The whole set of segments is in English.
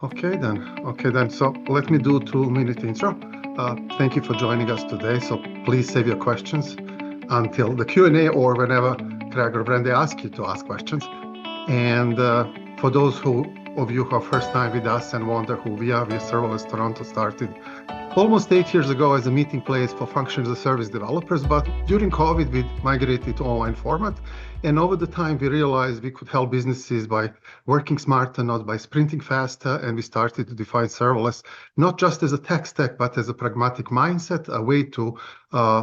Okay then. So let me do 2 minute intro. Thank you for joining us today. So please save your questions until the Q&A or whenever Craig or Brandy ask you to ask questions. And for those of you who are first time with us and wonder who we are Serverless Toronto started almost 8 years ago as a meeting place for function as a service developers, but during COVID, we migrated to online format. And over the time, we realized we could help businesses by working smarter, not by sprinting faster. And we started to define serverless, not just as a tech stack, but as a pragmatic mindset, a way to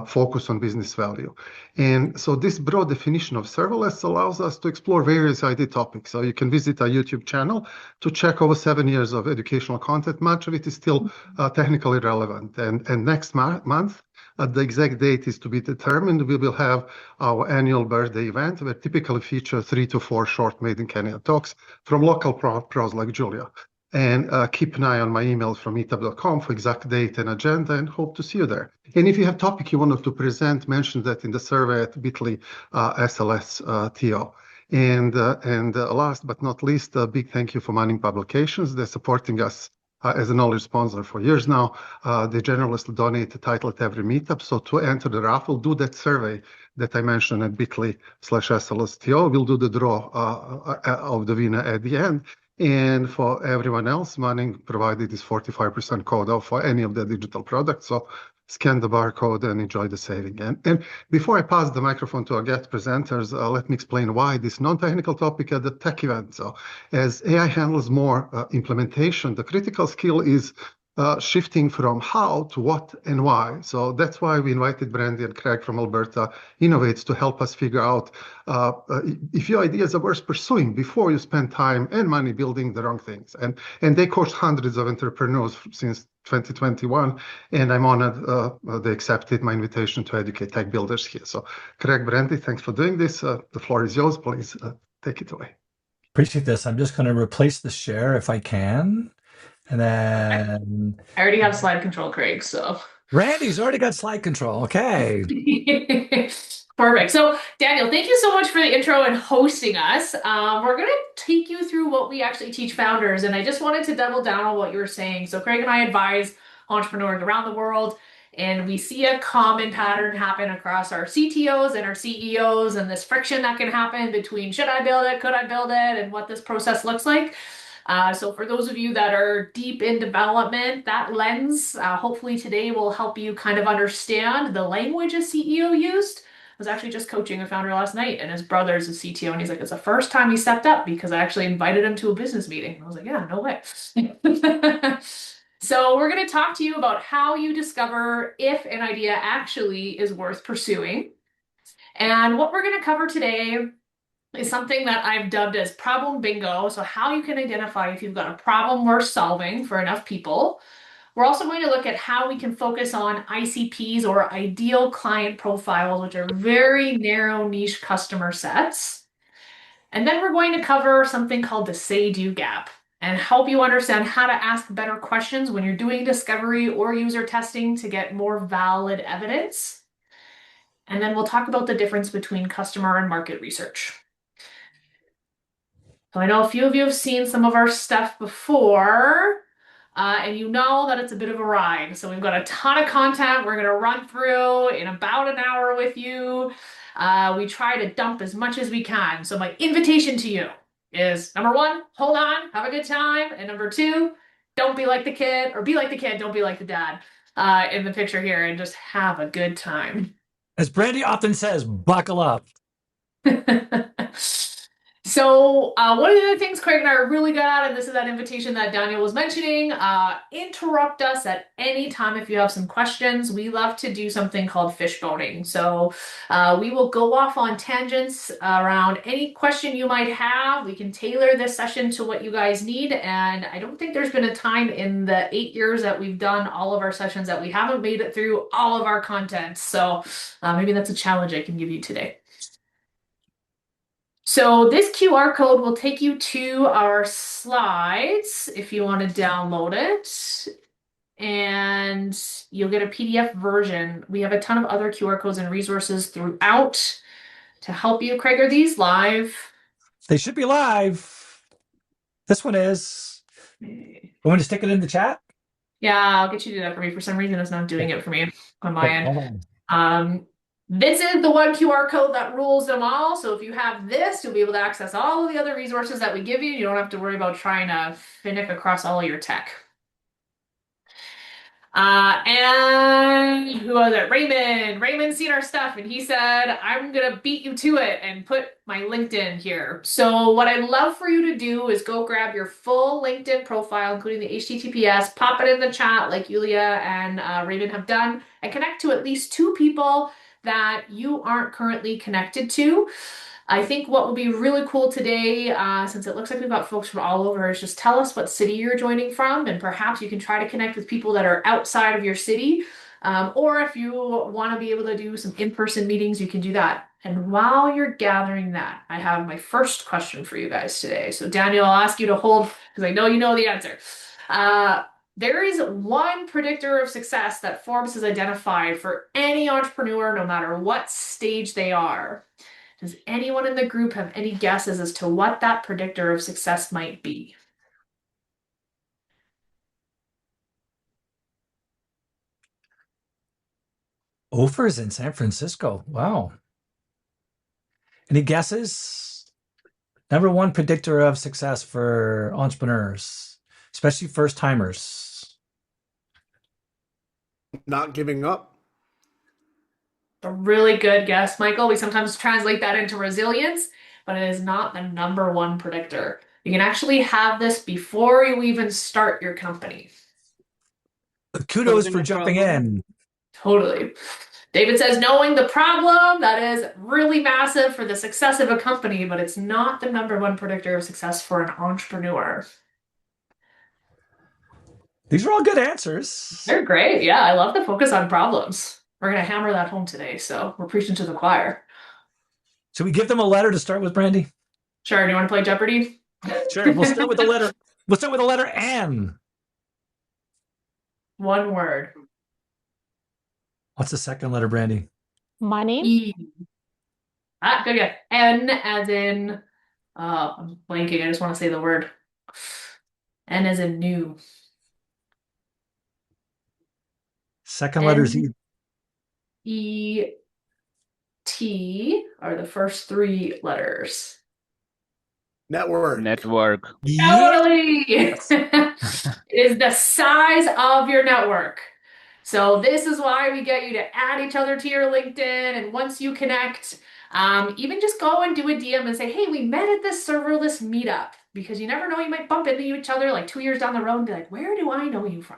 focus on business value. And so this broad definition of serverless allows us to explore various ID topics. So you can visit our YouTube channel to check over 7 years of educational content. Much of it is still technically relevant. And next month, the exact date is to be determined. We will have our annual birthday event where typically feature 3 to 4 short Made in Canada talks from local pros like Julia. And keep an eye on my emails from meetup.com for exact date and agenda, and hope to see you there. And if you have topic you wanted to present, mention that in the survey at bit.ly SLSTO. And last but not least, a big thank you for Mining Publications. They're supporting us as a knowledge sponsor for years now. They generously donate a title at every meetup. So to enter the raffle, do that survey that I mentioned at bit.ly/SLSTO. We'll do the draw of the winner at the end. And for everyone else, Mining provided this 45% code off for any of the digital products. So scan the barcode and enjoy the saving. And before I pass the microphone to our guest presenters, let me explain why this non-technical topic at the tech event. So as AI handles more implementation, the critical skill is shifting from how to what and why. So that's why we invited Brandy and Craig from Alberta Innovates to help us figure out if your ideas are worth pursuing before you spend time and money building the wrong things. And they coach hundreds of entrepreneurs since 2021, and I'm honored they accepted my invitation to educate tech builders here. So Craig, Brandy, thanks for doing this. The floor is yours. Please take it away. Appreciate this. I'm just going to replace the share if I can. And then I already have slide control, Craig, so. Randy's already got slide control. Okay. Perfect. So, Daniel, thank you so much for the intro and hosting us. We're going to take you through what we actually teach founders, and I just wanted to double down on what you were saying. So, Craig and I advise entrepreneurs around the world, and we see a common pattern happen across our CTOs and our CEOs, and this friction that can happen between should I build it, could I build it, and what this process looks like. So for those of you that are deep in development, that lens, hopefully today will help you kind of understand the language a CEO used. I was actually just coaching a founder last night, and his brother's a CTO, and he's like, it's the first time he stepped up because I actually invited him to a business meeting. I was like, yeah, no way. So we're going to talk to you about how you discover if an idea actually is worth pursuing. And what we're going to cover today is something that I've dubbed as problem bingo. So how you can identify if you've got a problem worth solving for enough people. We're also going to look at how we can focus on ICPs or ideal client profiles, which are very narrow niche customer sets. And then we're going to cover something called the say-do gap and help you understand how to ask better questions when you're doing discovery or user testing to get more valid evidence. And then we'll talk about the difference between customer and market research. So I know a few of you have seen some of our stuff before, and you know that it's a bit of a ride. So we've got a ton of content we're going to run through in about an hour with you. We try to dump as much as we can. So my invitation to you is, number one, hold on, have a good time. And number two, don't be like the kid, or be like the kid, don't be like the dad in the picture here, and just have a good time. As Brandy often says, buckle up. So one of the things Craig and I are really good at, and this is that invitation that Daniel was mentioning, interrupt us at any time if you have some questions. We love to do something called fishboning. So we will go off on tangents around any question you might have. We can tailor this session to what you guys need. And I don't think there's been a time in the 8 years that we've done all of our sessions that we haven't made it through all of our content. So maybe that's a challenge I can give you today. So this QR code will take you to our slides if you want to download it, and you'll get a PDF version. We have a ton of other QR codes and resources throughout to help you. Craig, are these live? They should be live. This one is. Want me to stick it in the chat? Yeah, I'll get you to do that for me. For some reason, it's not doing it for me on my Okay, end. hold on. This is the one QR code that rules them all. So if you have this, you'll be able to access all of the other resources that we give you. You don't have to worry about trying to finick across all of your tech. And who was it? Raymond. Raymond's seen our stuff and he said, I'm gonna beat you to it and put my LinkedIn here. So what I'd love for you to do is go grab your full LinkedIn profile, including the HTTPS, pop it in the chat like Yulia and Raymond have done, and connect to at least 2 people that you aren't currently connected to. I think what would be really cool today, since it looks like we've got folks from all over, is just tell us what city you're joining from, and perhaps you can try to connect with people that are outside of your city. Or if you want to be able to do some in-person meetings, you can do that. And while you're gathering that, I have my first question for you guys today. So Daniel, I'll ask you to hold because I know you know the answer. There is one predictor of success that Forbes has identified for any entrepreneur, no matter what stage they are. Does anyone in the group have any guesses as to what that predictor of success might be? Ophir's in San Francisco. Wow. Any guesses? Number one predictor of success for entrepreneurs, especially first timers. Not giving up. A really good guess, Michael. We sometimes translate that into resilience, but it is not the number one predictor. You can actually have this before you even start your company. Kudos for jumping in. Totally. David says, knowing the problem, that is really massive for the success of a company, but it's not the number one predictor of success for an entrepreneur. These are all good answers. They're great. Yeah, I love the focus on problems. We're going to hammer that home today, so we're preaching to the choir. Should we give them a letter to start with, Brandy? Sure. Do you want to play Jeopardy? Sure. We'll start with the letter. We'll start with the letter N. One word. What's the second letter, Brandy? Money. E. Good guess. N as in, I'm blanking. I just want to say the word. N as in new. Second letter is E. E. T are the first 3 letters. Network. Totally. It is the size of your network. So this is why we get you to add each other to your LinkedIn. And once you connect, even just go and do a DM and say, hey, we met at this serverless meetup. Because you never know, you might bump into each other like 2 years down the road and be like, where do I know you from?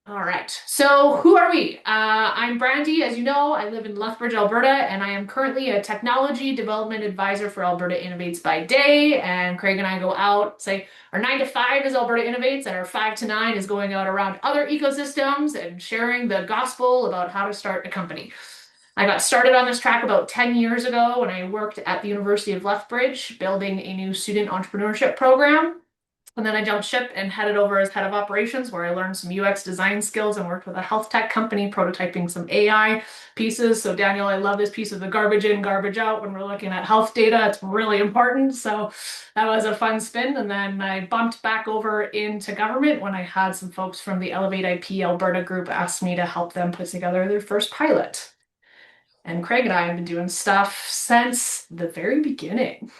All right, so who are we? I'm Brandy. As you know, I live in Lethbridge, Alberta, and I am currently a technology development advisor for Alberta Innovates by day. And Craig and I go out, say our 9 to 5 is Alberta Innovates, and our 5 to 9 is going out around other ecosystems and sharing the gospel about how to start a company. I got started on this track about 10 years ago when I worked at the University of Lethbridge building a new student entrepreneurship program. And then I jumped ship and headed over as head of operations, where I learned some UX design skills and worked with a health tech company prototyping some AI pieces. So Daniel, I love this piece of the garbage in, garbage out when we're looking at health data. It's really important. So that was a fun spin. And then I bumped back over into government when I had some folks from the Elevate IP Alberta group ask me to help them put together their first pilot. And Craig and I have been doing stuff since the very beginning.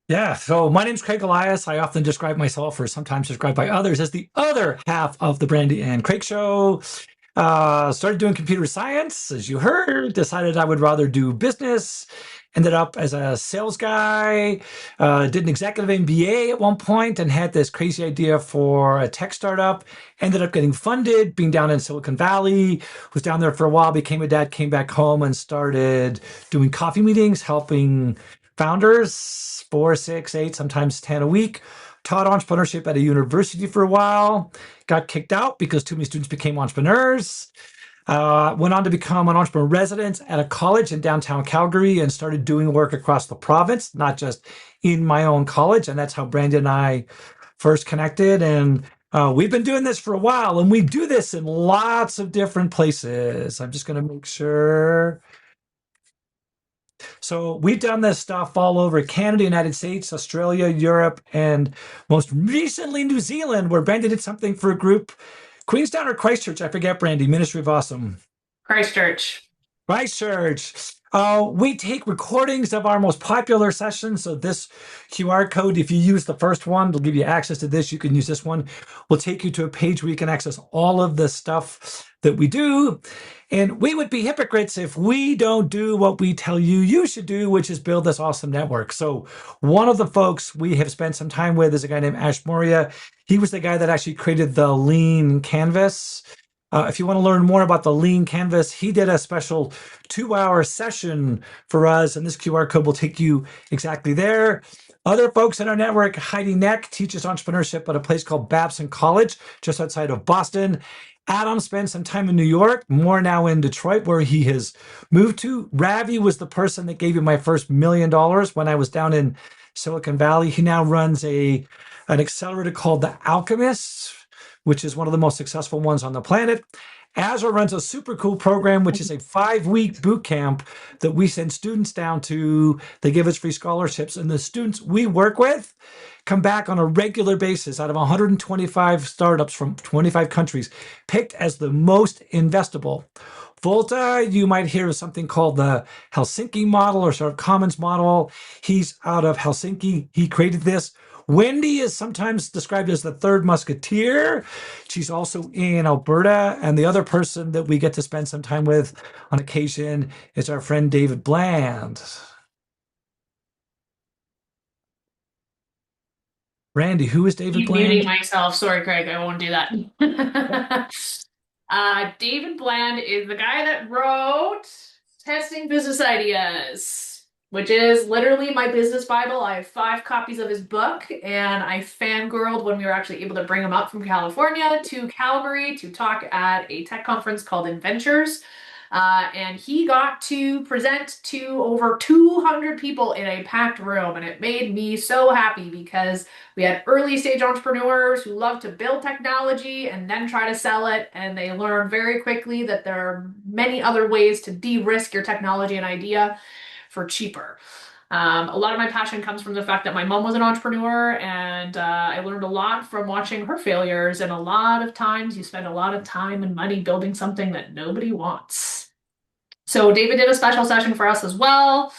Yeah, so my name's Craig Elias. I often describe myself, or sometimes described by others, as the other half of the Brandy and Craig show. Started doing computer science, as you heard, decided I would rather do business, ended up as a sales guy, did an executive MBA at one point and had this crazy idea for a tech startup, ended up getting funded, being down in Silicon Valley, was down there for a while, became a dad, came back home and started doing coffee meetings, helping founders, 4, 6, 8, sometimes 10 a week. Taught entrepreneurship at a university for a while. Got kicked out because too many students became entrepreneurs. Went on to become an entrepreneur resident at a college in downtown Calgary and started doing work across the province, not just in my own college. And that's how Brandy and I first connected. And we've been doing this for a while, and we do this in lots of different places. I'm just going to make sure So we've done this stuff all over Canada, United States, Australia, Europe, and most recently New Zealand, where Brandy did something for a group, Queenstown or Christchurch, I forget, Brandy, Ministry of Awesome. Christchurch. Christchurch. We take recordings of our most popular sessions. So this QR code, if you use the first one, it'll give you access to this. You can use this one. We'll take you to a page where you can access all of the stuff that we do. And we would be hypocrites if we don't do what we tell you you should do, which is build this awesome network. So one of the folks we have spent some time with is a guy named Ash Moria. He was the guy that actually created the Lean Canvas. If you want to learn more about the Lean Canvas, he did a special 2-hour session for us, and this QR code will take you exactly there. Other folks in our network, Heidi Neck teaches entrepreneurship at a place called Babson College, just outside of Boston. Adam spent some time in New York, more now in Detroit, where he has moved to. Ravi was the person that gave me my first $1 million when I was down in Silicon Valley. He now runs an accelerator called The Alchemist, which is one of the most successful ones on the planet. Azure runs a super cool program, which is a 5-week boot camp that we send students down to. They give us free scholarships, and the students we work with come back on a regular basis out of 125 startups from 25 countries, picked as the most investable. Volta, you might hear of something called the Helsinki model or sort of commons model. He's out of Helsinki. He created this. Wendy is sometimes described as the third musketeer. She's also in Alberta. And the other person that we get to spend some time with on occasion is our friend David Bland. Randy, who is David Bland? Muting myself. Sorry, Craig. I won't do that. David Bland is the guy that wrote Testing Business Ideas, which is literally my business Bible. I have 5 copies of his book, and I fangirled when we were actually able to bring him up from California to Calgary to talk at a tech conference called Inventures. And he got to present to over 200 people in a packed room, and it made me so happy because we had early stage entrepreneurs who love to build technology and then try to sell it, and they learn very quickly that there are many other ways to de-risk your technology and idea for cheaper. A lot of my passion comes from the fact that my mom was an entrepreneur, and I learned a lot from watching her failures. And a lot of times you spend a lot of time and money building something that nobody wants. So David did a special session for us as well.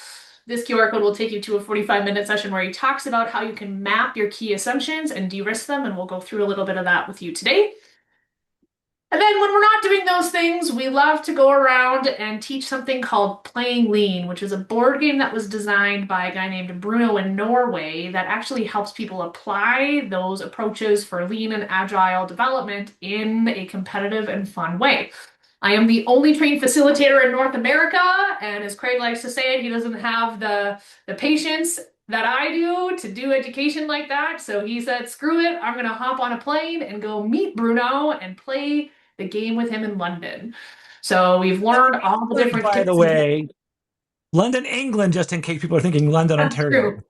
This QR code will take you to a 45-minute session where he talks about how you can map your key assumptions and de-risk them, and we'll go through a little bit of that with you today. And then when we're not doing those things, we love to go around and teach something called Playing Lean, which is a board game that was designed by a guy named Bruno in Norway that actually helps people apply those approaches for lean and agile development in a competitive and fun way. I am the only trained facilitator in North America, and as Craig likes to say it, he doesn't have the patience that I do education like that. So he said, screw it, I'm going to hop on a plane and go meet Bruno and play the game with him in London. So we've learned all the different By the way, London, England, just in case people are thinking London, That's Ontario. true.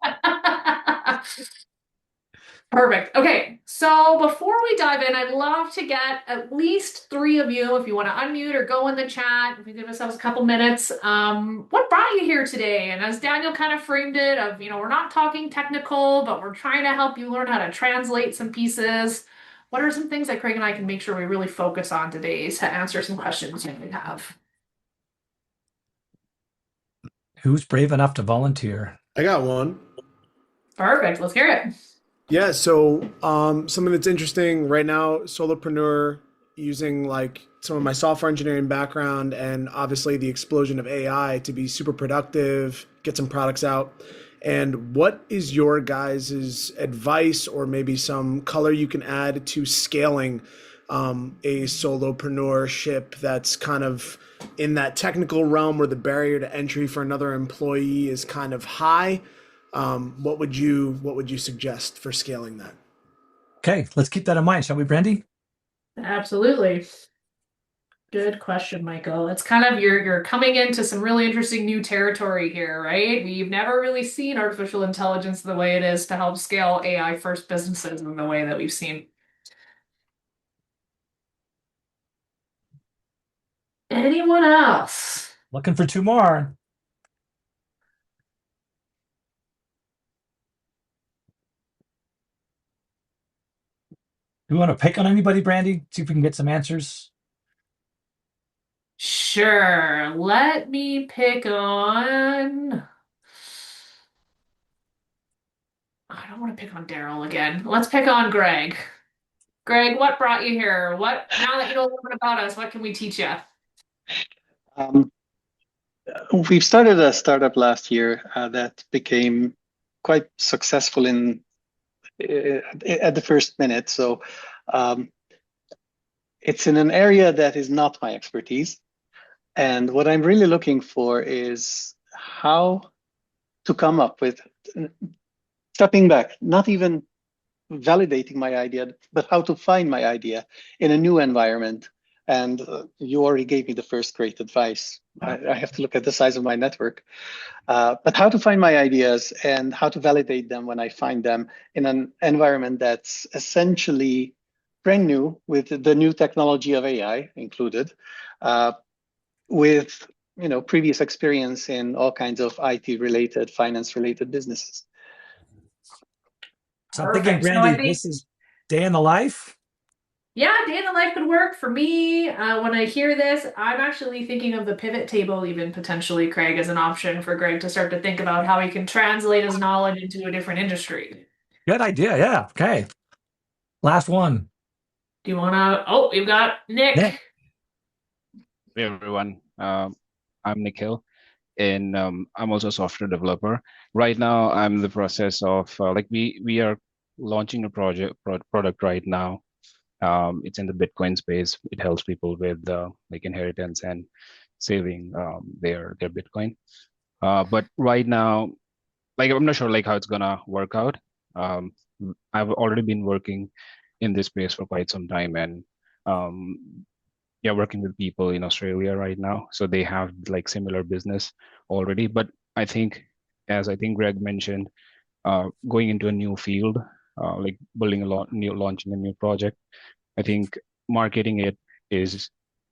Perfect. Okay, so before we dive in, I'd love to get at least 3 of you, if you want to unmute or go in the chat, if we give ourselves a couple minutes, what brought you here today? And as Daniel kind of framed it of, we're not talking technical, but we're trying to help you learn how to translate some pieces. What are some things that Craig and I can make sure we really focus on today to answer some questions you might have? Who's brave enough to volunteer? I got one. Perfect. Let's hear it. Yeah, so something that's interesting right now, solopreneur, using like some of my software engineering background and obviously the explosion of AI to be super productive, get some products out. And what is your guys' advice or maybe some color you can add to scaling a solopreneurship that's kind of in that technical realm where the barrier to entry for another employee is kind of high? What would you suggest for scaling that? Okay, let's keep that in mind, shall we, Brandy? Absolutely. Good question, Michael. It's kind of you're coming into some really interesting new territory here, right? We've never really seen artificial intelligence the way it is to help scale AI first businesses in the way that we've seen. Anyone else? Looking for 2 more. we want to pick on anybody, Brandy? See if we can get some answers. Sure. Let me pick on. I don't want to pick on Daryl again. Let's pick on Greg. Greg, what brought you here? What, now that you know a little bit about us, what can we teach you? Um, we've started a startup last year that became quite successful at the first minute. So um, it's in an area that is not my expertise. And what I'm really looking for is how to come up with, stepping back, not even validating my idea, but how to find my idea in a new environment. And you already gave me the first great advice. I have to look at the size of my network. But how to find my ideas and how to validate them when I find them in an environment that's essentially brand new with the new technology of AI included, with previous experience in all kinds of IT-related, finance-related businesses. So I'm thinking, Perfect. So Brandy, I think, this is day in the life. yeah, day in the life could work for me. When I hear this, I'm actually thinking of the pivot table, even potentially, Craig, as an option for Greg to start to think about how he can translate his knowledge into a different industry. Good idea. Yeah. Okay. Last one. Do you want to? Oh, we've got Nick. Nick. Hey everyone, I'm Nikhil, and I'm also a software developer. Right now, I'm in the process of we are launching a product right now. It's in the Bitcoin space. It helps people with like inheritance and saving their Bitcoin. But right now, I'm not sure how it's gonna work out. I've already been working in this space for quite some time, and working with people in Australia right now. So they have similar business already. But I think, as I think Greg mentioned, going into a new field, like launching a new project, I think marketing it is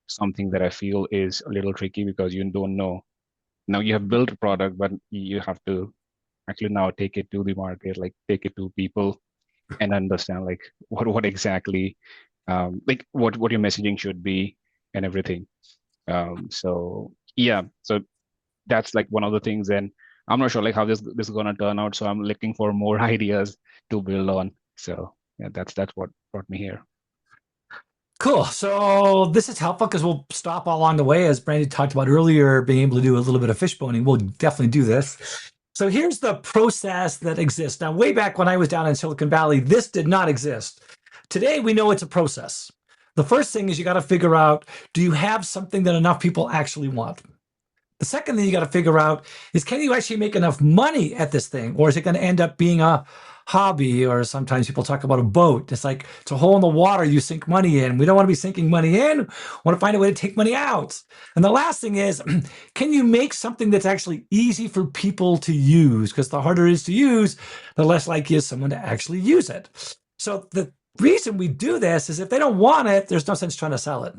something that I feel is a little tricky because you don't know. Now you have built a product, but you have to actually now take it to the market, take it to people and understand what exactly what your messaging should be and everything. So that's one of the things, and I'm not sure how this is gonna turn out. So I'm looking for more ideas to build on. So yeah, that's what brought me here. Cool. So this is helpful because we'll stop along the way, as Brandy talked about earlier, being able to do a little bit of fishboning. We'll definitely do this. So here's the process that exists. Now, way back when I was down in Silicon Valley, this did not exist. Today, we know it's a process. The first thing is you got to figure out, do you have something that enough people actually want? The second thing you got to figure out is, can you actually make enough money at this thing? Or is it going to end up being a hobby? Or sometimes people talk about a boat. It's like it's a hole in the water you sink money in. We don't want to be sinking money in. We want to find a way to take money out. And the last thing is, can you make something that's actually easy for people to use? Because the harder it is to use, the less likely is someone to actually use it. So the reason we do this is if they don't want it, there's no sense trying to sell it.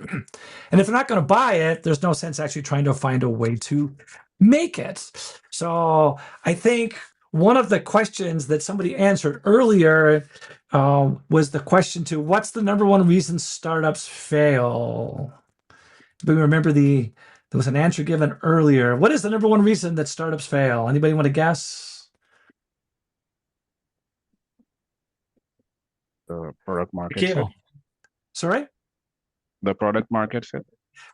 And if they're not going to buy it, there's no sense actually trying to find a way to make it. So I think one of the questions that somebody answered earlier was the question to, what's the number one reason startups fail? But remember there was an answer given earlier. What is the number one reason that startups fail? Anybody want to guess? The product market fit. Sorry? The product market fit.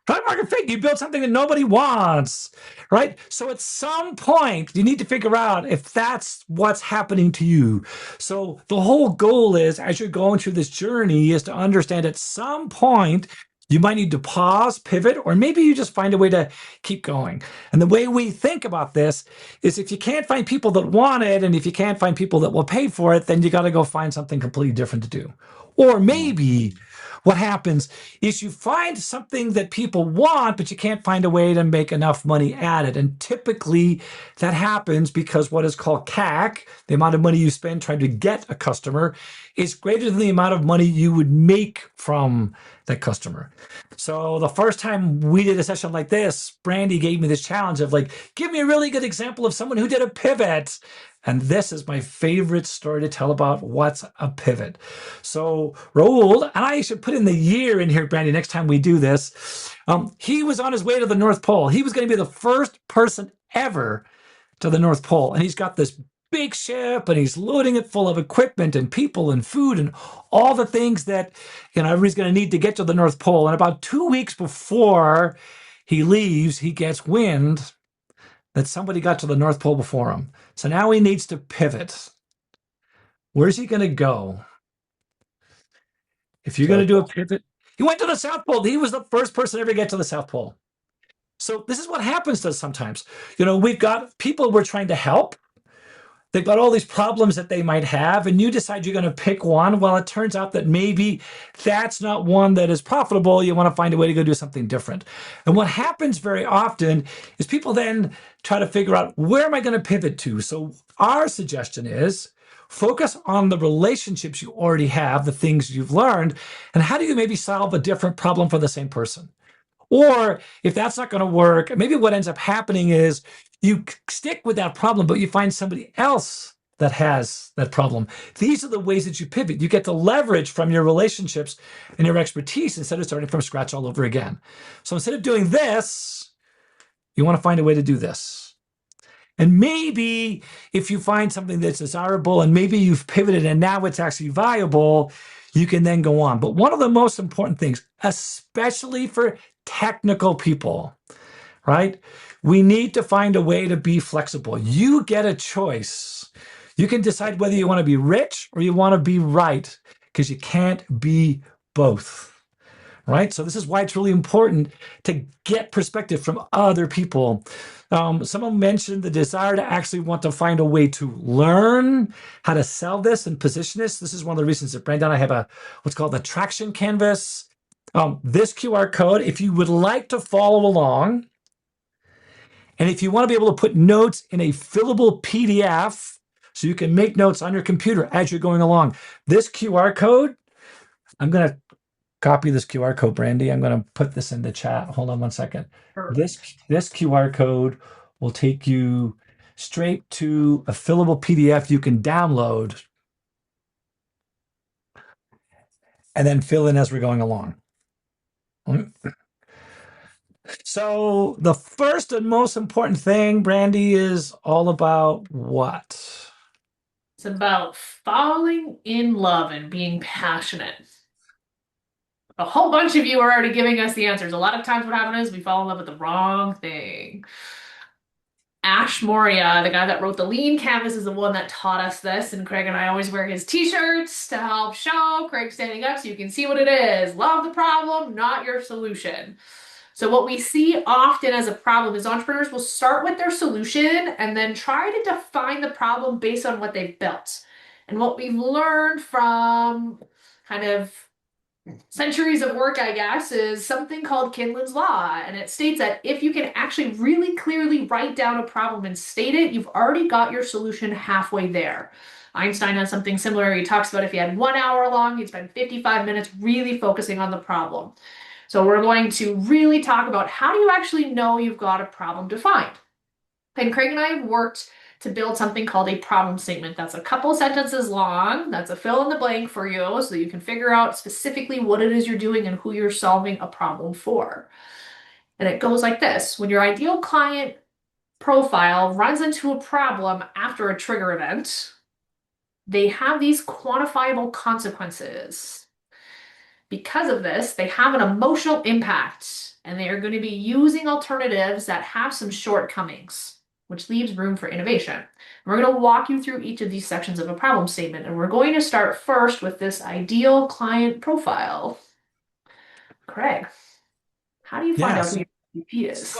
Product market fit. You build something that nobody wants, right? So at some point, you need to figure out if that's what's happening to you. So the whole goal is, as you're going through this journey, is to understand at some point, you might need to pause, pivot, or maybe you just find a way to keep going. And the way we think about this is, if you can't find people that want it, and if you can't find people that will pay for it, then you got to go find something completely different to do. Or maybe what happens is you find something that people want, but you can't find a way to make enough money at it. And typically that happens because what is called CAC, the amount of money you spend trying to get a customer, is greater than the amount of money you would make from that customer. So the first time we did a session like this, Brandy gave me this challenge of give me a really good example of someone who did a pivot. And this is my favorite story to tell about what's a pivot. So Raoul, and I should put in the year in here, Brandy, next time we do this. He was on his way to the North Pole. He was going to be the first person ever to the North Pole. And he's got this big ship and he's loading it full of equipment and people and food and all the things that everybody's going to need to get to the North Pole. And about 2 weeks before he leaves, he gets wind that somebody got to the North Pole before him. So now he needs to pivot. Where's he going to go? If you're going to do a pivot, he went to the South Pole. He was the first person ever to get to the South Pole. So this is what happens to us sometimes. We've got people we're trying to help. They've got all these problems that they might have, and you decide you're going to pick one. Well, it turns out that maybe that's not one that is profitable. You want to find a way to go do something different. And what happens very often is people then try to figure out, where am I going to pivot to? So our suggestion is focus on the relationships you already have, the things you've learned, and how do you maybe solve a different problem for the same person? Or if that's not going to work, maybe what ends up happening is you stick with that problem, but you find somebody else that has that problem. These are the ways that you pivot. You get the leverage from your relationships and your expertise instead of starting from scratch all over again. So instead of doing this, you want to find a way to do this. And maybe if you find something that's desirable and maybe you've pivoted and now it's actually viable, you can then go on. But one of the most important things, especially for technical people, right? We need to find a way to be flexible. You get a choice. You can decide whether you want to be rich or you want to be right, because you can't be both, right? So this is why it's really important to get perspective from other people. Someone mentioned the desire to actually want to find a way to learn how to sell this and position this. This is one of the reasons that Brandy and I have what's called the traction canvas. This QR code, if you would like to follow along, and if you want to be able to put notes in a fillable PDF so you can make notes on your computer as you're going along, this QR code, I'm going to copy this QR code, Brandy. I'm going to put this in the chat. Hold on one second. This QR code will take you straight to a fillable PDF you can download and then fill in as we're going along. So the first and most important thing, Brandy, is all about what? It's about falling in love and being passionate. A whole bunch of you are already giving us the answers. A lot of times what happens is we fall in love with the wrong thing. Ash Moria, the guy that wrote the Lean Canvas, is the one that taught us this, and Craig and I always wear his t-shirts to help show Craig standing up so you can see what it is. Love the problem, not your solution. So what we see often as a problem is entrepreneurs will start with their solution and then try to define the problem based on what they've built. And what we've learned from kind of centuries of work, I guess, is something called Kinlan's Law. And it states that if you can actually really clearly write down a problem and state it, you've already got your solution halfway there. Einstein has something similar. He talks about if he had 1 hour long, he'd spend 55 minutes really focusing on the problem. So we're going to really talk about how do you actually know you've got a problem defined. And Craig and I have worked to build something called a problem statement. That's a couple sentences long. That's a fill in the blank for you so you can figure out specifically what it is you're doing and who you're solving a problem for. And it goes like this. When your ideal client profile runs into a problem after a trigger event, they have these quantifiable consequences. Because of this, they have an emotional impact, and they are going to be using alternatives that have some shortcomings, which leaves room for innovation. And we're going to walk you through each of these sections of a problem statement, and we're going to start first with this ideal client profile. Craig, how do you find out who your ICP is?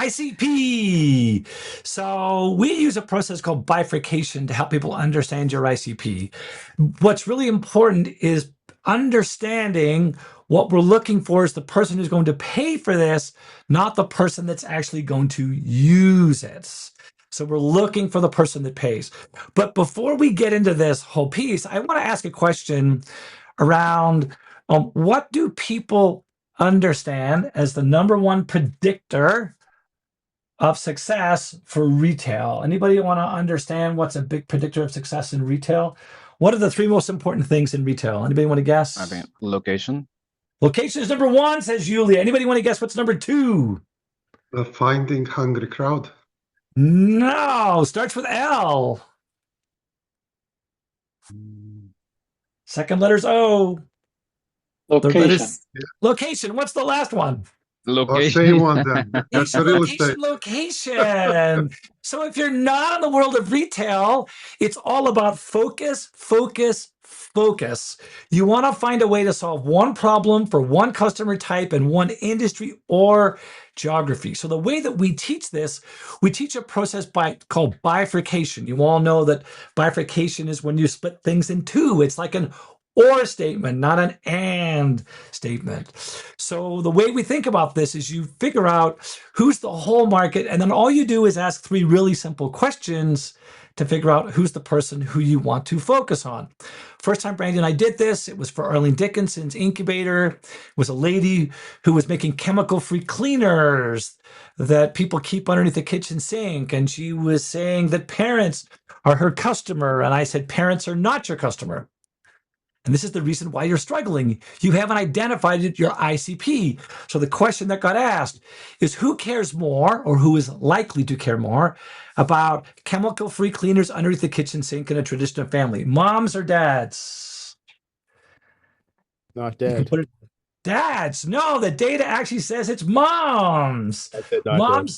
ICP. So we use a process called bifurcation to help people understand your ICP. What's really important is understanding what we're looking for is the person who's going to pay for this, not the person that's actually going to use it. So we're looking for the person that pays. But before we get into this whole piece, I want to ask a question around what do people understand as the number one predictor of success for retail? Anybody want to understand what's a big predictor of success in retail? What are the 3 most important things in retail? Anybody want to guess? I think location. Location is number 1, says Julia. Anybody want to guess what's number 2? The finding hungry crowd. No, starts with L. Second letter's O. Third Location. letter's location. What's the last one? Or say Location. one then. That's the real estate. Location. So if you're not in the world of retail, it's all about focus, focus, focus. You want to find a way to solve one problem for one customer type and one industry or geography. So the way that we teach this, we teach a process called bifurcation. You all know that bifurcation is when you split things in 2. It's like an or statement, not an and statement. So the way we think about this is you figure out who's the whole market, and then all you do is ask 3 really simple questions to figure out who's the person who you want to focus on. First time Brandy and I did this, it was for Arlene Dickinson's incubator. It was a lady who was making chemical-free cleaners that people keep underneath the kitchen sink, and she was saying that parents are her customer, and I said parents are not your customer. And this is the reason why you're struggling. You haven't identified your ICP. So the question that got asked is who cares more, or who is likely to care more, about chemical-free cleaners underneath the kitchen sink in a traditional family? Moms or dads? Not dead. Dads. No, the data actually says it's moms. I said not dead.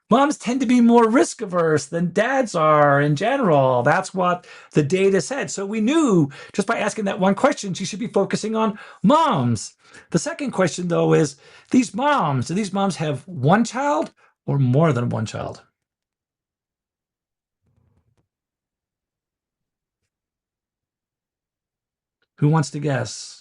Moms tend to be more risk averse than dads are in general. That's what the data said. So we knew just by asking that one question, she should be focusing on moms. The second question, though, is do these moms have one child or more than one child? Who wants to guess?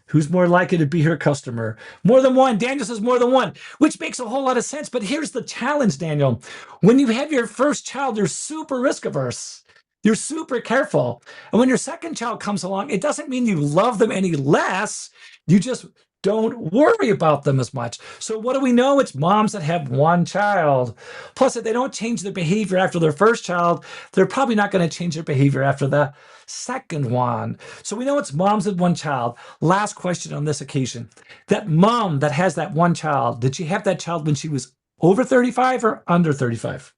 Who's more likely to be her customer? More than one. Daniel says more than one, which makes a whole lot of sense. But here's the challenge, Daniel. When you have your first child, you're super risk averse. You're super careful. And when your second child comes along, it doesn't mean you love them any less. You just don't worry about them as much. So what do we know? It's moms that have one child. Plus, if they don't change their behavior after their first child, they're probably not going to change their behavior after the second one. So we know it's moms with one child. Last question on this occasion. That mom that has that one child, did she have that child when she was over 35 or under 35?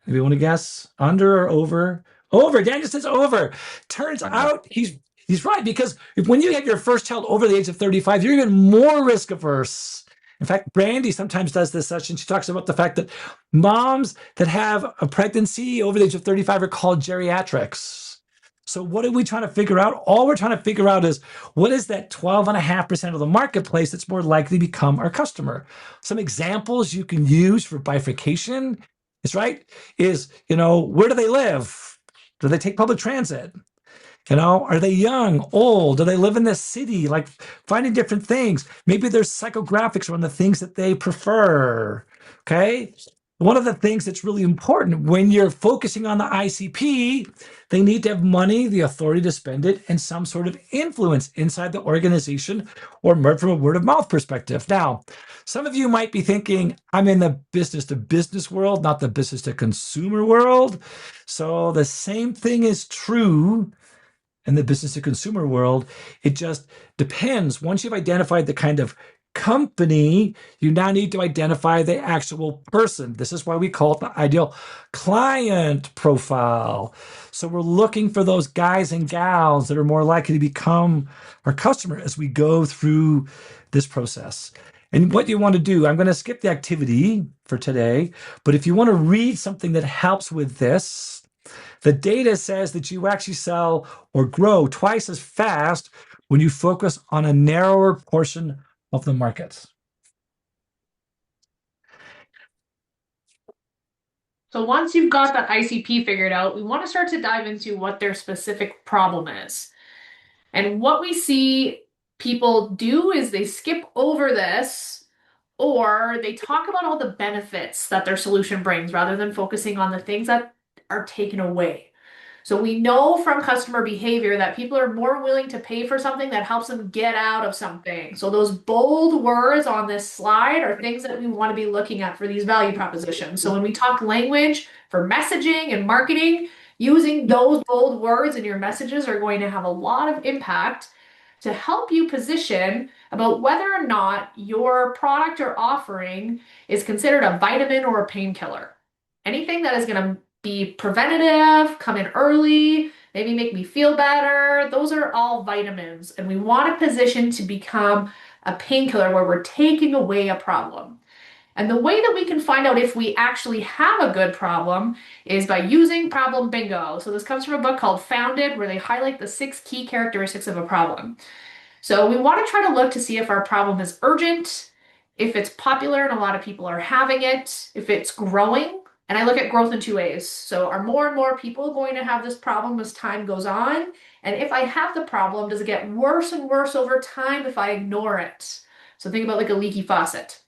Anybody want to guess? Under or over? Over. Daniel says over. Turns out he's right, because when you have your first child over the age of 35, you're even more risk averse. In fact, Brandy sometimes does this session. She talks about the fact that moms that have a pregnancy over the age of 35 are called geriatrics. So what are we trying to figure out? All we're trying to figure out is what is that 12.5% of the marketplace that's more likely to become our customer? Some examples you can use for bifurcation is, where do they live? Do they take public transit? Are they young, old? Do they live in the city? Like finding different things. Maybe there's psychographics around the things that they prefer. Okay. One of the things that's really important when you're focusing on the ICP, they need to have money, the authority to spend it, and some sort of influence inside the organization or from a word of mouth perspective. Now, some of you might be thinking, I'm in the business to business world, not the business to consumer world. So the same thing is true in the business to consumer world. It just depends. Once you've identified the kind of company, you now need to identify the actual person. This is why we call it the ideal client profile. So we're looking for those guys and gals that are more likely to become our customer as we go through this process. And what you want to do, I'm going to skip the activity for today, but if you want to read something that helps with this, the data says that you actually sell or grow twice as fast when you focus on a narrower portion of the market. So once you've got that ICP figured out, we want to start to dive into what their specific problem is. And what we see people do is they skip over this, or they talk about all the benefits that their solution brings rather than focusing on the things that are taken away. So we know from customer behavior that people are more willing to pay for something that helps them get out of something. So those bold words on this slide are things that we want to be looking at for these value propositions. So when we talk language for messaging and marketing, using those bold words in your messages are going to have a lot of impact to help you position about whether or not your product or offering is considered a vitamin or a painkiller. Anything that is going to be preventative, come in early, maybe make me feel better, those are all vitamins. And we want a position to become a painkiller where we're taking away a problem. And the way that we can find out if we actually have a good problem is by using problem bingo. So this comes from a book called Founded, where they highlight the 6 key characteristics of a problem. So we want to try to look to see if our problem is urgent, if it's popular and a lot of people are having it, if it's growing. And I look at growth in 2 ways. So are more and more people going to have this problem as time goes on? And if I have the problem, does it get worse and worse over time if I ignore it? So think about like a leaky faucet.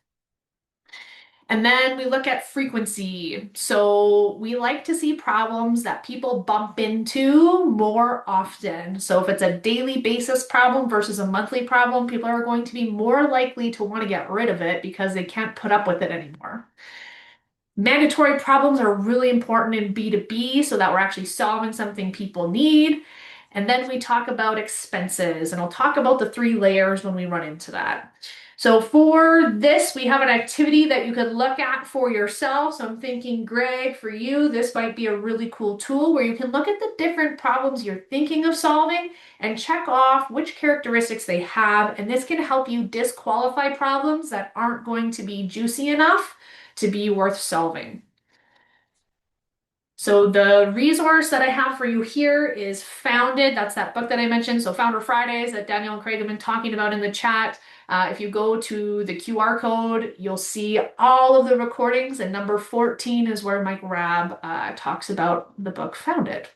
And then we look at frequency. So we like to see problems that people bump into more often. So if it's a daily basis problem versus a monthly problem, people are going to be more likely to want to get rid of it because they can't put up with it anymore. Mandatory problems are really important in B2B so that we're actually solving something people need. And then we talk about expenses, and I'll talk about the 3 layers when we run into that. So for this, we have an activity that you could look at for yourself. So I'm thinking, Greg, for you, this might be a really cool tool where you can look at the different problems you're thinking of solving and check off which characteristics they have. And this can help you disqualify problems that aren't going to be juicy enough to be worth solving. So the resource that I have for you here is Founded. That's that book that I mentioned. So Founder Fridays that Daniel and Craig have been talking about in the chat. If you go to the QR code, you'll see all of the recordings, and number 14 is where Mike Raab talks about the book Founded.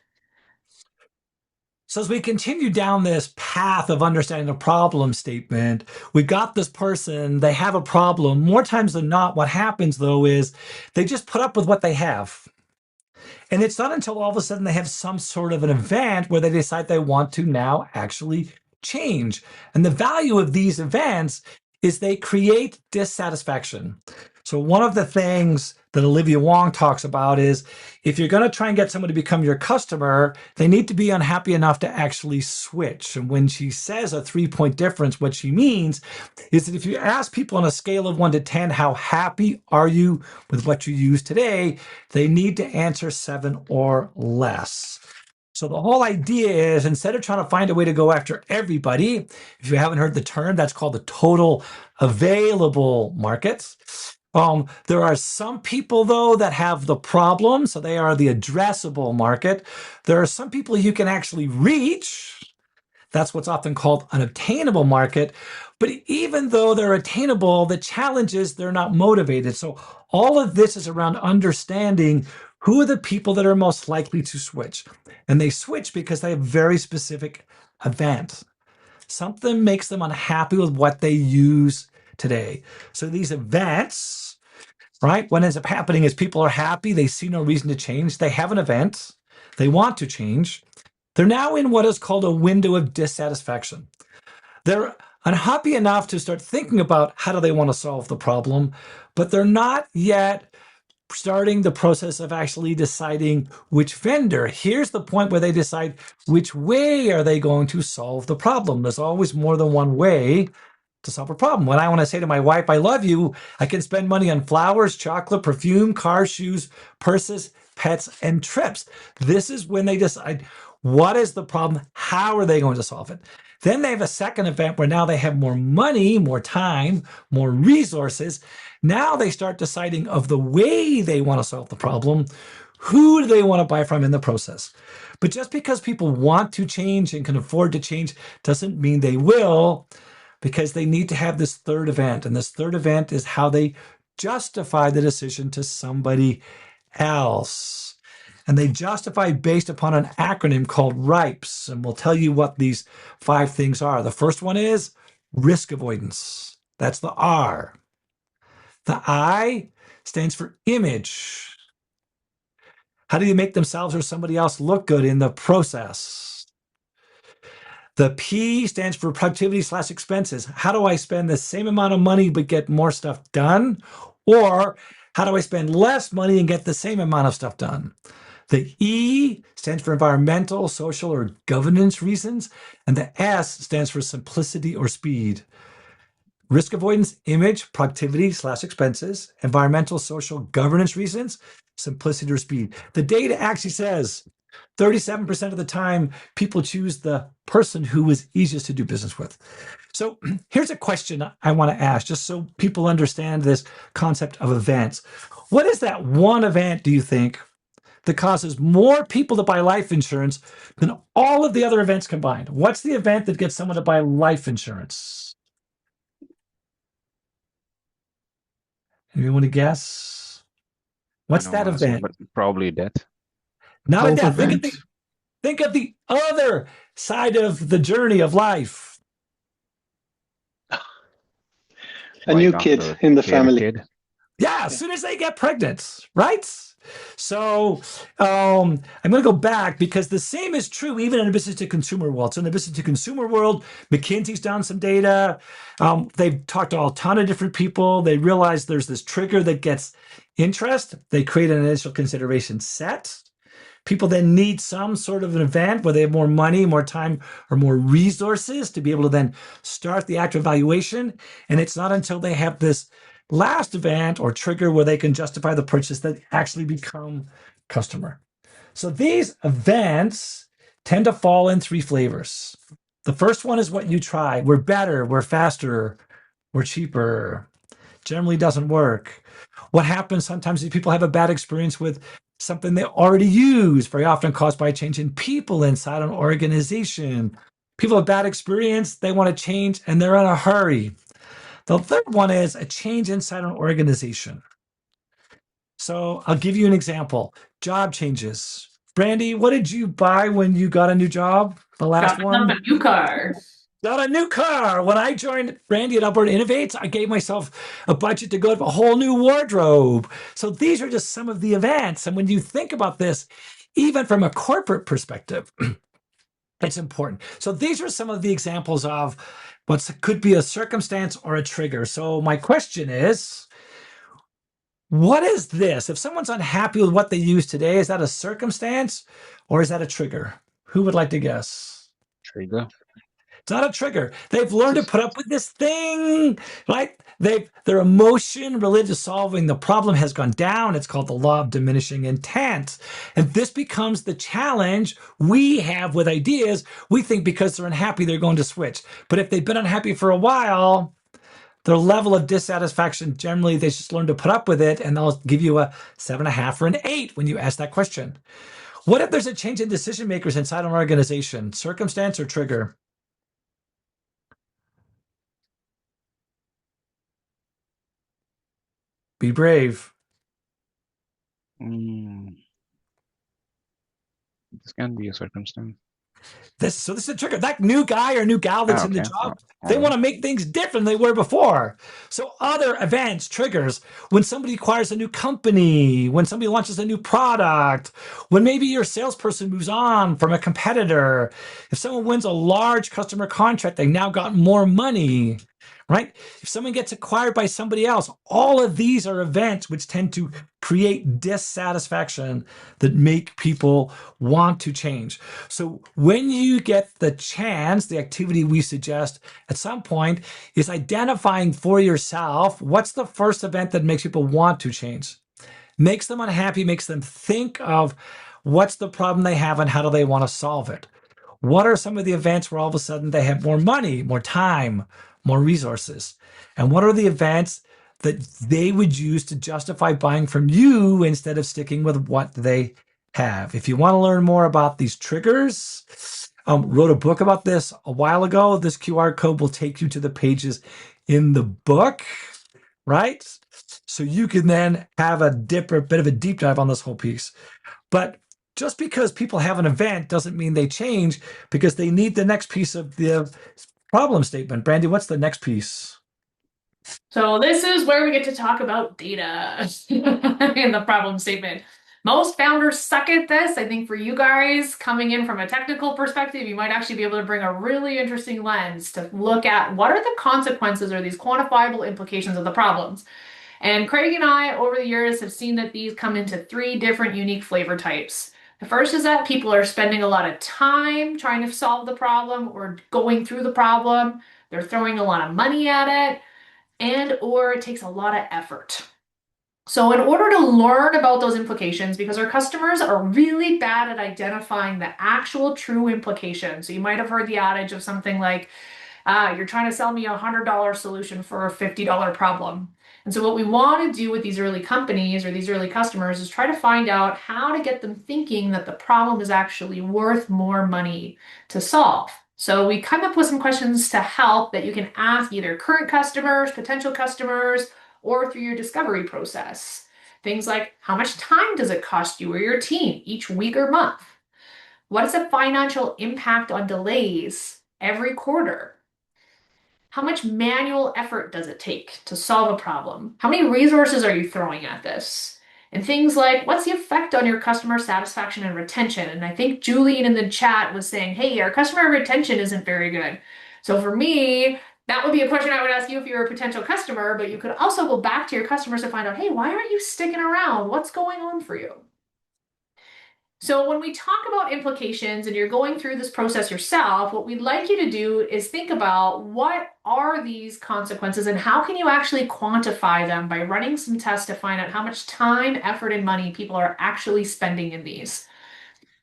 So as we continue down this path of understanding the problem statement, we've got this person, they have a problem. More times than not, what happens though is they just put up with what they have. And it's not until all of a sudden they have some sort of an event where they decide they want to now actually change. And the value of these events is they create dissatisfaction. So one of the things that Olivia Wong talks about is if you're going to try and get someone to become your customer, they need to be unhappy enough to actually switch. And when she says a 3-point difference, what she means is that if you ask people on a scale of 1 to 10, how happy are you with what you use today, they need to answer 7 or less. So the whole idea is instead of trying to find a way to go after everybody, if you haven't heard the term, that's called the total available market. There are some people, though, that have the problem, so they are the addressable market. There are some people you can actually reach. That's what's often called an obtainable market. But even though they're attainable, the challenge is they're not motivated. So all of this is around understanding who are the people that are most likely to switch. And they switch because they have very specific events. Something makes them unhappy with what they use today. So these events, right, what ends up happening is people are happy. They see no reason to change. They have an event. They want to change. They're now in what is called a window of dissatisfaction. They're unhappy enough to start thinking about how do they want to solve the problem, but they're not yet starting the process of actually deciding which vendor. Here's the point where they decide which way are they going to solve the problem. There's always more than one way to solve a problem. When I want to say to my wife, I love you, I can spend money on flowers, chocolate, perfume, cars, shoes, purses, pets, and trips. This is when they decide what is the problem, how are they going to solve it. Then they have a second event where now they have more money, more time, more resources. Now they start deciding of the way they want to solve the problem. Who do they want to buy from in the process? But just because people want to change and can afford to change doesn't mean they will, because they need to have this third event. And this third event is how they justify the decision to somebody else. And they justify based upon an acronym called RIPES. And we'll tell you what these 5 things are. The first one is risk avoidance. That's the R. The I stands for image. How do you make themselves or somebody else look good in the process? The P stands for productivity/expenses. How do I spend the same amount of money but get more stuff done? Or how do I spend less money and get the same amount of stuff done? The E stands for environmental, social, or governance reasons. And the S stands for simplicity or speed. Risk avoidance, image, productivity/expenses, environmental, social, governance reasons, simplicity or speed. The data actually says 37% of the time people choose the person who is easiest to do business with. So here's a question I want to ask, just so people understand this concept of events. What is that one event, do you think, that causes more people to buy life insurance than all of the other events combined? What's the event that gets someone to buy life insurance? Anyone want to guess? What's that event? But probably death. Not a Health death. event. Think of the other side of the journey of life. A new kid in the family. Kid. Yeah, as soon as they get pregnant, right? So I'm going to go back because the same is true even in the business to consumer world. So in the business to consumer world, McKinsey's done some data. They've talked to a ton of different people. They realize there's this trigger that gets interest. They create an initial consideration set. People then need some sort of an event where they have more money, more time, or more resources to be able to then start the active evaluation. And it's not until they have this last event or trigger where they can justify the purchase that they actually become customer. So these events tend to fall in three flavors. The first one is what you try. We're better, we're faster, we're cheaper. Generally doesn't work. What happens sometimes is people have a bad experience with something they already use, very often caused by a change in people inside an organization. People have bad experience, they want to change, and they're in a hurry. The third one is a change inside an organization. So I'll give you an example. Job changes. Brandy, what did you buy when you got a new job? The last one? Got a new car. Got a new car. When I joined Brandy at Alberta Innovates, I gave myself a budget to go to a whole new wardrobe. So these are just some of the events. And when you think about this, even from a corporate perspective, it's important. So these are some of the examples of what could be a circumstance or a trigger. So my question is, what is this? If someone's unhappy with what they use today, is that a circumstance or is that a trigger? Who would like to guess? Trigger. It's not a trigger. They've learned to put up with this thing, right? Their emotion related to solving the problem has gone down. It's called the law of diminishing intent. And this becomes the challenge we have with ideas. We think because they're unhappy, they're going to switch. But if they've been unhappy for a while, their level of dissatisfaction, generally, they just learn to put up with it, and they'll give you a 7.5 or an 8 when you ask that question. What if there's a change in decision makers inside an organization? Circumstance or trigger? Be brave. This can be a circumstance. This is a trigger. That new guy or new gal that's in the job, they want to make things different than they were before. So other events, triggers, when somebody acquires a new company, when somebody launches a new product, when maybe your salesperson moves on from a competitor, if someone wins a large customer contract, they now got more money, right? If someone gets acquired by somebody else, all of these are events which tend to create dissatisfaction that make people want to change. So when you get the chance, the activity we suggest at some point is identifying for yourself what's the first event that makes people want to change, makes them unhappy, makes them think of what's the problem they have and how do they want to solve it. What are some of the events where all of a sudden they have more money, more time, more resources? And what are the events that they would use to justify buying from you instead of sticking with what they have? If you want to learn more about these triggers, wrote a book about this a while ago. This QR code will take you to the pages in the book, right? So you can then have a bit of a deep dive on this whole piece. But just because people have an event doesn't mean they change, because they need the next piece of the problem statement. Brandy, what's the next piece? So this is where we get to talk about data in the problem statement. Most founders suck at this. I think for you guys coming in from a technical perspective, you might actually be able to bring a really interesting lens to look at what are the consequences or these quantifiable implications of the problems. And Craig and I, over the years, have seen that these come into 3 different unique flavor types. The first is that people are spending a lot of time trying to solve the problem or going through the problem. They're throwing a lot of money at it, and or it takes a lot of effort. So in order to learn about those implications, because our customers are really bad at identifying the actual true implications. So you might have heard the adage of something like, you're trying to sell me a $100 solution for a $50 problem. And so what we want to do with these early companies or these early customers is try to find out how to get them thinking that the problem is actually worth more money to solve. So we come up with some questions to help that you can ask either current customers, potential customers, or through your discovery process. Things like, how much time does it cost you or your team each week or month? What is the financial impact on delays every quarter? How much manual effort does it take to solve a problem? How many resources are you throwing at this? And things like, what's the effect on your customer satisfaction and retention? And I think Julian in the chat was saying, hey, our customer retention isn't very good. So for me, that would be a question I would ask you if you're a potential customer, but you could also go back to your customers to find out, hey, why aren't you sticking around? What's going on for you? So when we talk about implications and you're going through this process yourself, what we'd like you to do is think about what are these consequences and how can you actually quantify them by running some tests to find out how much time, effort, and money people are actually spending in these.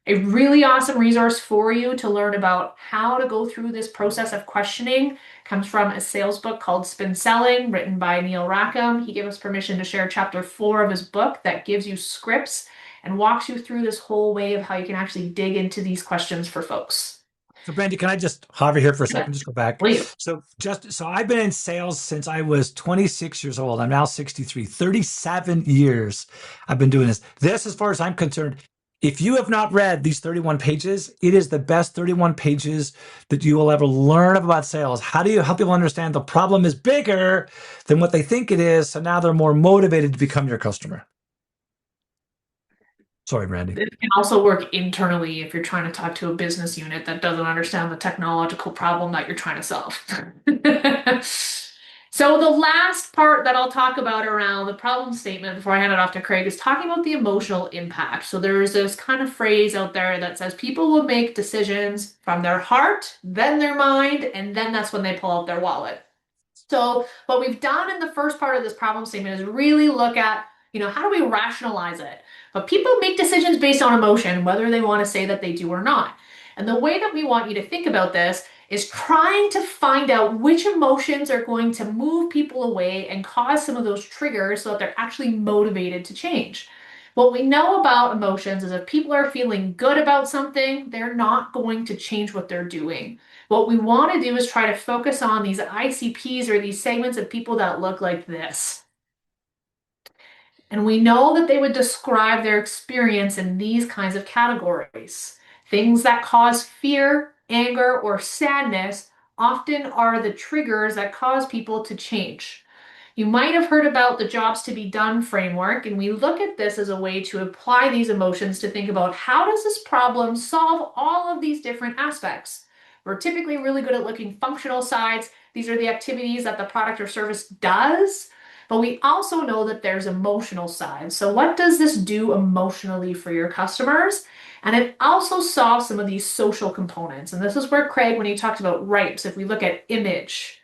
A really awesome resource for you to learn about how to go through this process of questioning comes from a sales book called Spin Selling, written by Neil Rackham. He gave us permission to share chapter 4 of his book that gives you scripts and walks you through this whole way of how you can actually dig into these questions for folks. So Brandy, can I just hover here for a second? Just go back. Please. So I've been in sales since I was 26 years old. I'm now 63, 37 years I've been doing this. This, as far as I'm concerned, if you have not read these 31 pages, it is the best 31 pages that you will ever learn about sales. How do you help people understand the problem is bigger than what they think it is, so now they're more motivated to become your customer? Sorry, Brandy. It can also work internally if you're trying to talk to a business unit that doesn't understand the technological problem that you're trying to solve. So the last part that I'll talk about around the problem statement before I hand it off to Craig is talking about the emotional impact. So there's this kind of phrase out there that says people will make decisions from their heart, then their mind, and then that's when they pull out their wallet. So what we've done in the first part of this problem statement is really look at, how do we rationalize it? But people make decisions based on emotion, whether they want to say that they do or not. And the way that we want you to think about this is trying to find out which emotions are going to move people away and cause some of those triggers so that they're actually motivated to change. What we know about emotions is if people are feeling good about something, they're not going to change what they're doing. What we want to do is try to focus on these ICPs or these segments of people that look like this. And we know that they would describe their experience in these kinds of categories. Things that cause fear, anger, or sadness often are the triggers that cause people to change. You might have heard about the jobs to be done framework, and we look at this as a way to apply these emotions to think about how does this problem solve all of these different aspects. We're typically really good at looking functional sides. These are the activities that the product or service does, but we also know that there's emotional sides. So what does this do emotionally for your customers? And it also solves some of these social components. And this is where Craig, when he talks about RIPES, if we look at image,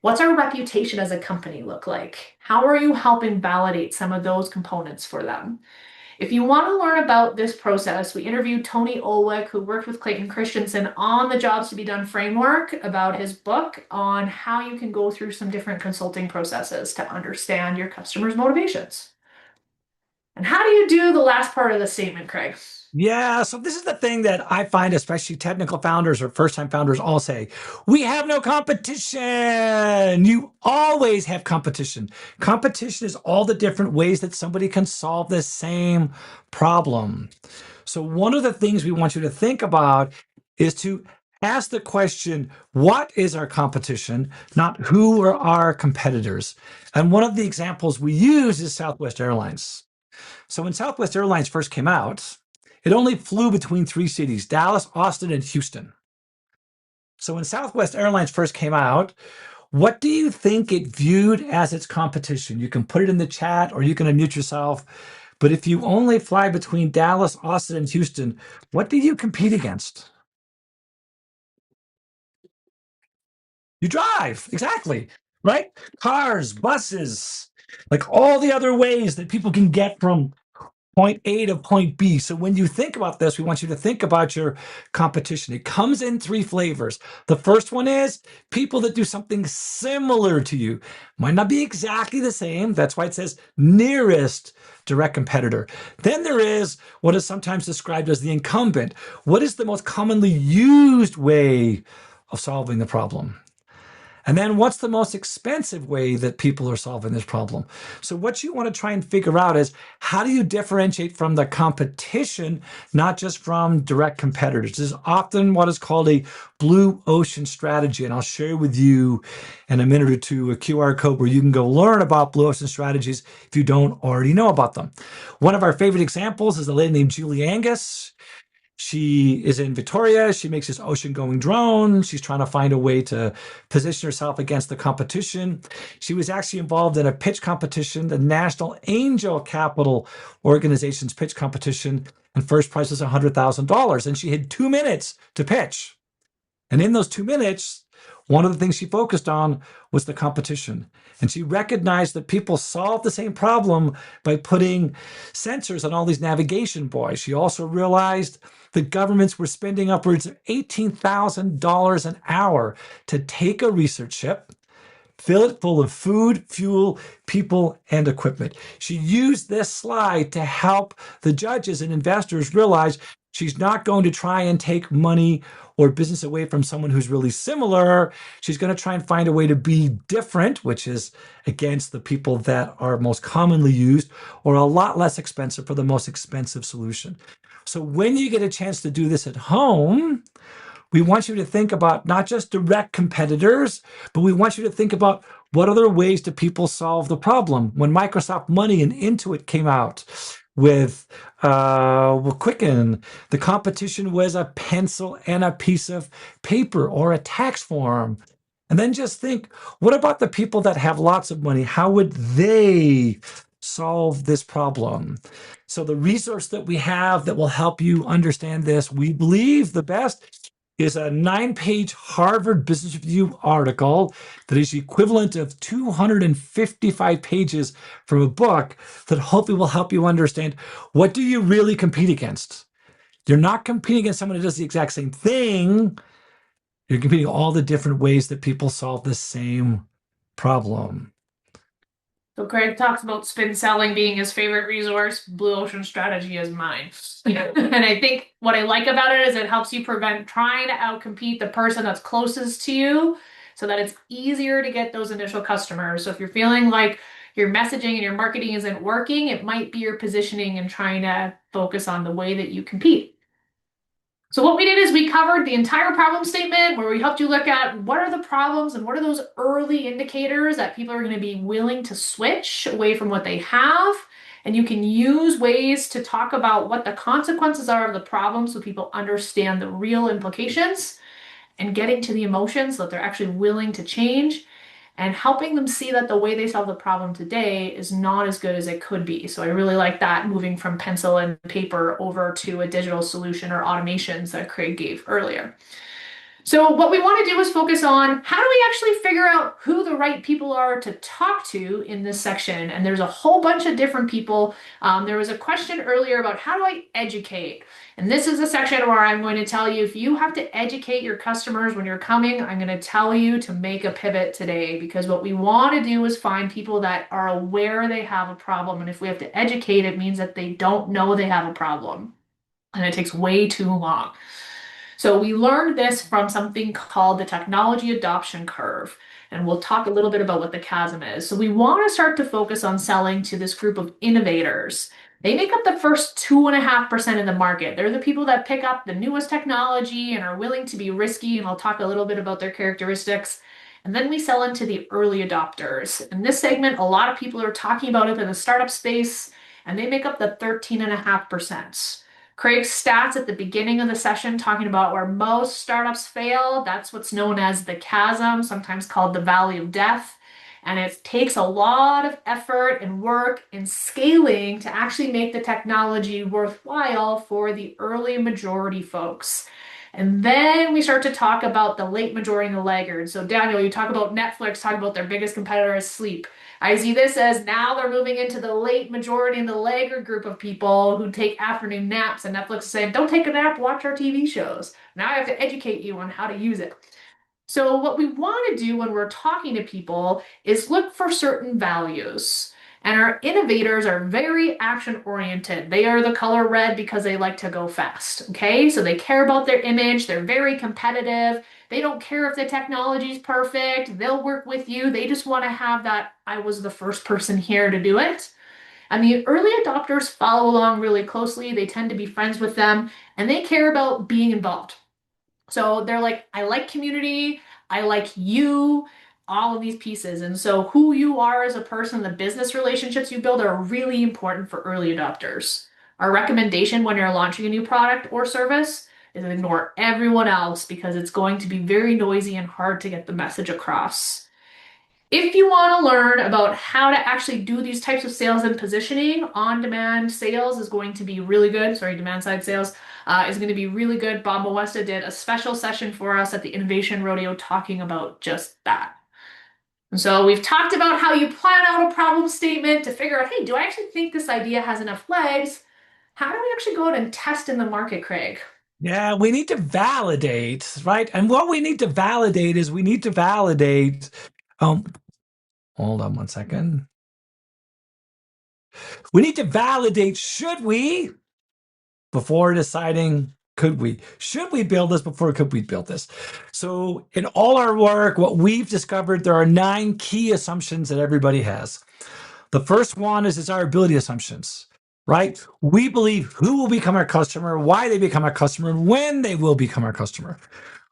what's our reputation as a company look like? How are you helping validate some of those components for them? If you want to learn about this process, we interviewed Tony Olwick, who worked with Clayton Christensen on the Jobs to be Done framework, about his book on how you can go through some different consulting processes to understand your customers' motivations. And how do you do the last part of the statement, Craig? Yeah, so this is the thing that I find, especially technical founders or first-time founders all say, we have no competition. You always have competition. Competition is all the different ways that somebody can solve the same problem. So one of the things we want you to think about is to ask the question, what is our competition, not who are our competitors? And one of the examples we use is Southwest Airlines. So when Southwest Airlines first came out, it only flew between 3 cities, Dallas, Austin, and Houston. So when Southwest Airlines first came out, what do you think it viewed as its competition? You can put it in the chat or you can unmute yourself. But if you only fly between Dallas, Austin, and Houston, what do you compete against? You drive, exactly, right? Cars, buses, like all the other ways that people can get from point A to point B. So when you think about this, we want you to think about your competition. It comes in 3 flavors. The first one is people that do something similar to you. Might not be exactly the same. That's why it says nearest direct competitor. Then there is what is sometimes described as the incumbent. What is the most commonly used way of solving the problem? And then what's the most expensive way that people are solving this problem? So what you want to try and figure out is how do you differentiate from the competition, not just from direct competitors? This is often what is called a blue ocean strategy. And I'll share with you in a minute or two a QR code where you can go learn about blue ocean strategies if you don't already know about them. One of our favorite examples is a lady named Julie Angus. She is in Victoria. She makes this ocean-going drone. She's trying to find a way to position herself against the competition. She was actually involved in a pitch competition, the National Angel Capital Organization's pitch competition, and first prize was $100,000. And she had 2 minutes to pitch. And in those 2 minutes, one of the things she focused on was the competition. And she recognized that people solve the same problem by putting sensors on all these navigation buoys. She also realized that governments were spending upwards of $18,000 an hour to take a research ship, fill it full of food, fuel, people, and equipment. She used this slide to help the judges and investors realize she's not going to try and take money or business away from someone who's really similar. She's going to try and find a way to be different, which is against the people that are most commonly used, or a lot less expensive for the most expensive solution. So when you get a chance to do this at home, we want you to think about not just direct competitors, but we want you to think about what other ways do people solve the problem. When Microsoft Money and Intuit came out with Quicken, the competition was a pencil and a piece of paper or a tax form. And then just think, what about the people that have lots of money? How would they solve this problem? So the resource that we have that will help you understand this, we believe the best is a 9-page Harvard Business Review article that is equivalent of 255 pages from a book that hopefully will help you understand what do you really compete against. You're not competing against someone who does the exact same thing. You're competing all the different ways that people solve the same problem. So Craig talks about spin selling being his favorite resource. Blue Ocean Strategy is mine. And I think what I like about it is it helps you prevent trying to outcompete the person that's closest to you so that it's easier to get those initial customers. So if you're feeling like your messaging and your marketing isn't working, it might be your positioning and trying to focus on the way that you compete. So what we did is we covered the entire problem statement where we helped you look at what are the problems and what are those early indicators that people are going to be willing to switch away from what they have. And you can use ways to talk about what the consequences are of the problem so people understand the real implications and getting to the emotions so that they're actually willing to change and helping them see that the way they solve the problem today is not as good as it could be. So I really like that, moving from pencil and paper over to a digital solution or automations that Craig gave earlier. So what we want to do is focus on how do we actually figure out who the right people are to talk to in this section. And there's a whole bunch of different people. There was a question earlier about how do I educate? And this is a section where I'm going to tell you if you have to educate your customers when you're coming, I'm going to tell you to make a pivot today, because what we want to do is find people that are aware they have a problem. And if we have to educate, it means that they don't know they have a problem. And it takes way too long. So we learned this from something called the technology adoption curve, and we'll talk a little bit about what the chasm is. So we want to start to focus on selling to this group of innovators. They make up the first 2.5% of the market. They're the people that pick up the newest technology and are willing to be risky, and I'll talk a little bit about their characteristics. And then we sell into the early adopters. In this segment, a lot of people are talking about it in the startup space, and they make up the 13.5%. Craig's stats at the beginning of the session talking about where most startups fail, that's what's known as the chasm, sometimes called the valley of death. And it takes a lot of effort and work and scaling to actually make the technology worthwhile for the early majority folks. And then we start to talk about the late majority and the laggards. So Daniel, you talk about Netflix, talk about their biggest competitor is sleep. I see this as now they're moving into the late majority and the laggard group of people who take afternoon naps, and Netflix is saying, don't take a nap, watch our TV shows. Now I have to educate you on how to use it. So what we want to do when we're talking to people is look for certain values. And our innovators are very action oriented. They are the color red because they like to go fast. Okay, so they care about their image. They're very competitive. They don't care if the technology is perfect. They'll work with you. They just want to have that, I was the first person here to do it. And the early adopters follow along really closely. They tend to be friends with them and they care about being involved. So they're like, I like community, I like you, all of these pieces. And so who you are as a person, the business relationships you build are really important for early adopters. Our recommendation when you're launching a new product or service is ignore everyone else because it's going to be very noisy and hard to get the message across. If you want to learn about how to actually do these types of sales and positioning, on-demand sales is going to be really good. Sorry, demand-side sales is going to be really good. Bob Moesta did a special session for us at the Innovation Rodeo talking about just that. And so we've talked about how you plan out a problem statement to figure out, hey, do I actually think this idea has enough legs? How do we actually go out and test in the market, Craig? Yeah, we need to validate, right? And what we need to validate is we need to validate. Hold on one second. We need to validate, should we, before deciding, could we? Should we build this before could we build this? So in all our work, what we've discovered, there are 9 key assumptions that everybody has. The first one is desirability assumptions, right? We believe who will become our customer, why they become our customer, and when they will become our customer.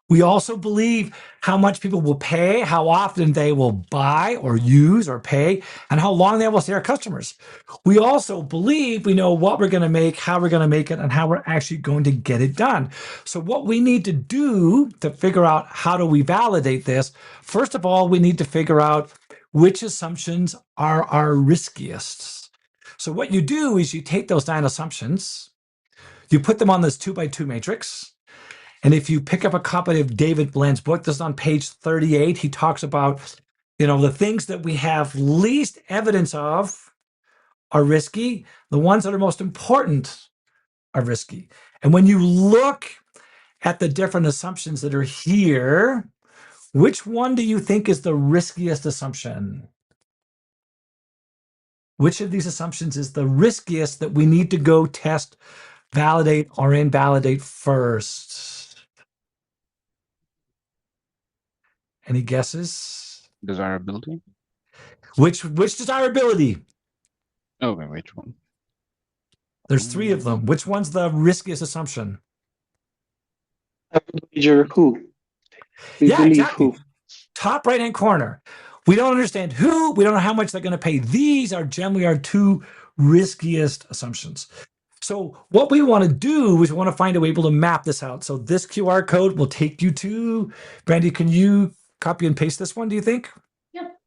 We also believe how much people will pay, how often they will buy or use or pay, and how long they will stay our customers. We also believe we know what we're going to make, how we're going to make it, and how we're actually going to get it done. So what we need to do to figure out how do we validate this, first of all, we need to figure out which assumptions are our riskiest. So what you do is you take those 9 assumptions, you put them on this 2x2 matrix. And if you pick up a copy of David Bland's book, this is on page 38, he talks about, the things that we have least evidence of are risky. The ones that are most important are risky. And when you look at the different assumptions that are here, which one do you think is the riskiest assumption? Which of these assumptions is the riskiest that we need to go test, validate, or invalidate first? Any guesses? Desirability. Which desirability? Okay, which one? There's 3 of them. Which one's the riskiest assumption? I would wager who. We Yeah, believe exactly. who. Top right-hand corner. We don't understand who. We don't know how much they're going to pay. These are generally our 2 riskiest assumptions. So what we want to do is we want to find a way able to map this out. So this QR code will take you to, Brandy, can you copy and paste this one, do you think? Yep.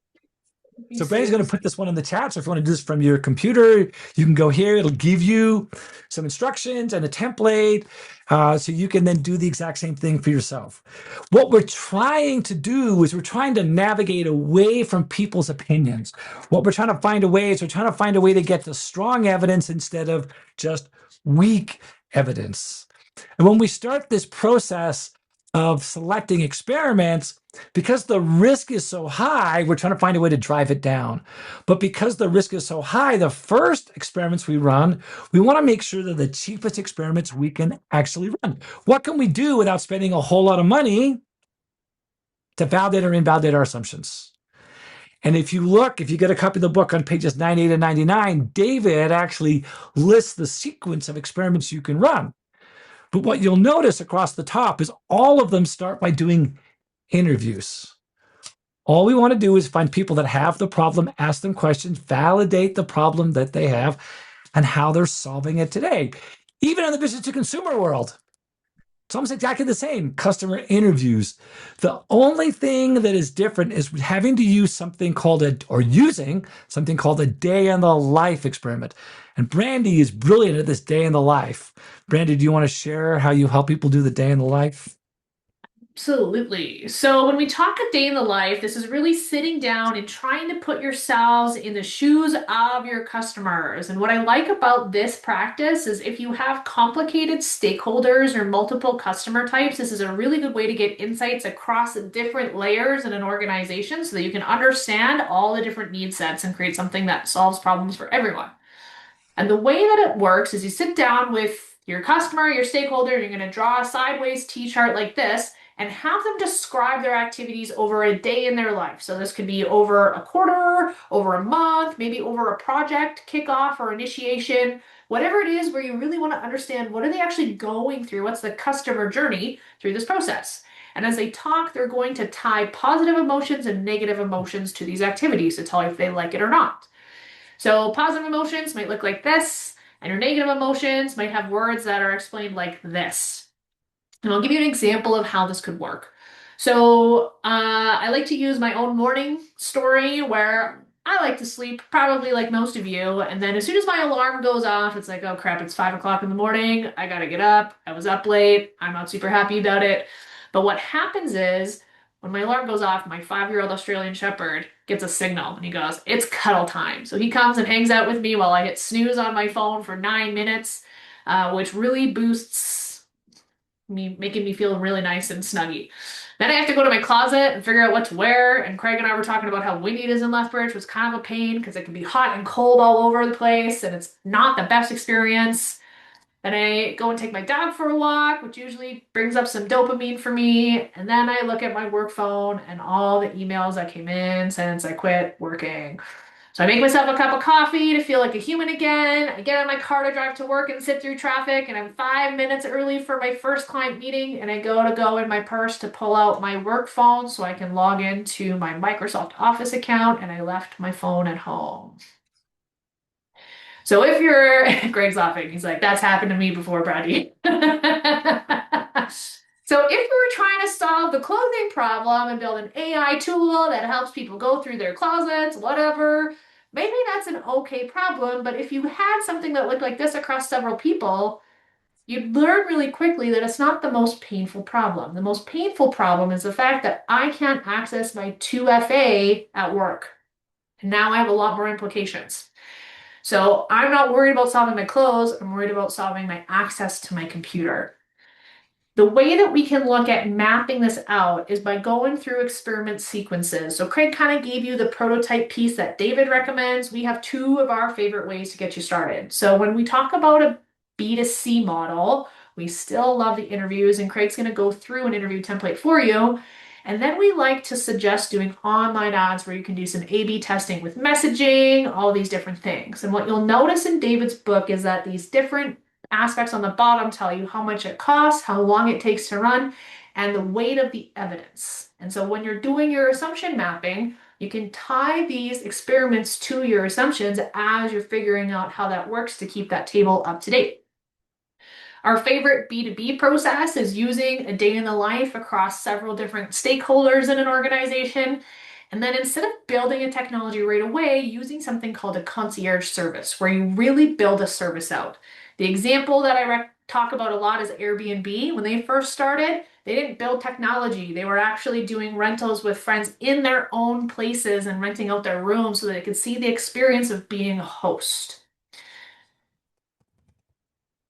So Brandy's going to put this one in the chat. So if you want to do this from your computer, you can go here. It'll give you some instructions and a template. So you can then do the exact same thing for yourself. What we're trying to do is we're trying to navigate away from people's opinions. What we're trying to find a way is we're trying to find a way to get to strong evidence instead of just weak evidence. And when we start this process of selecting experiments, because the risk is so high, we're trying to find a way to drive it down. But because the risk is so high, the first experiments we run, we want to make sure they're the cheapest experiments we can actually run. What can we do without spending a whole lot of money to validate or invalidate our assumptions? And if you get a copy of the book on pages 98 and 99, David actually lists the sequence of experiments you can run. But what you'll notice across the top is all of them start by doing interviews. All we want to do is find people that have the problem, ask them questions, validate the problem that they have, and how they're solving it today. Even in the business to consumer world, it's almost exactly the same. Customer interviews. The only thing that is different is having to use something called using something called a day in the life experiment. And Brandy is brilliant at this day in the life. Brandy, do you want to share how you help people do the day in the life? Absolutely. So when we talk a day in the life, this is really sitting down and trying to put yourselves in the shoes of your customers. And what I like about this practice is if you have complicated stakeholders or multiple customer types, this is a really good way to get insights across different layers in an organization so that you can understand all the different need sets and create something that solves problems for everyone. And the way that it works is you sit down with your customer, your stakeholder, and you're going to draw a sideways T-chart like this and have them describe their activities over a day in their life. So this could be over a quarter, over a month, maybe over a project kickoff or initiation, whatever it is where you really want to understand what are they actually going through, what's the customer journey through this process. And as they talk, they're going to tie positive emotions and negative emotions to these activities to tell you if they like it or not. So positive emotions might look like this, and your negative emotions might have words that are explained like this. And I'll give you an example of how this could work. So I like to use my own morning story where I like to sleep, probably like most of you. And then as soon as my alarm goes off, it's like, oh crap, it's 5 o'clock in the morning. I gotta get up. I was up late. I'm not super happy about it. But what happens is when my alarm goes off, my 5-year-old Australian Shepherd gets a signal and he goes, it's cuddle time. So he comes and hangs out with me while I hit snooze on my phone for 9 minutes, which really boosts me, making me feel really nice and snuggy. Then I have to go to my closet and figure out what to wear. And Craig and I were talking about how windy it is in Lethbridge, which was kind of a pain because it can be hot and cold all over the place and it's not the best experience. Then I go and take my dog for a walk, which usually brings up some dopamine for me. And then I look at my work phone and all the emails that came in since I quit working. So I make myself a cup of coffee to feel like a human again. I get in my car to drive to work and sit through traffic, and I'm 5 minutes early for my first client meeting, and I go in my purse to pull out my work phone so I can log into my Microsoft Office account, and I left my phone at home. So if you're, Greg's laughing, he's like, that's happened to me before, Brandy. So if we're trying to solve the clothing problem and build an AI tool that helps people go through their closets, whatever, maybe that's an okay problem. But if you had something that looked like this across several people, you'd learn really quickly that it's not the most painful problem. The most painful problem is the fact that I can't access my 2FA at work. And now I have a lot more implications. So I'm not worried about solving my clothes, I'm worried about solving my access to my computer. The way that we can look at mapping this out is by going through experiment sequences. So Craig kind of gave you the prototype piece that David recommends. We have 2 of our favorite ways to get you started. So when we talk about a B2C model, we still love the interviews, and Craig's going to go through an interview template for you. And then we like to suggest doing online ads where you can do some A/B testing with messaging, all these different things. And what you'll notice in David's book is that these different aspects on the bottom tell you how much it costs, how long it takes to run, and the weight of the evidence. And so when you're doing your assumption mapping, you can tie these experiments to your assumptions as you're figuring out how that works to keep that table up to date. Our favorite B2B process is using a day in the life across several different stakeholders in an organization. And then instead of building a technology right away, using something called a concierge service, where you really build a service out. The example that I talk about a lot is Airbnb. When they first started, they didn't build technology. They were actually doing rentals with friends in their own places and renting out their rooms so that they could see the experience of being a host.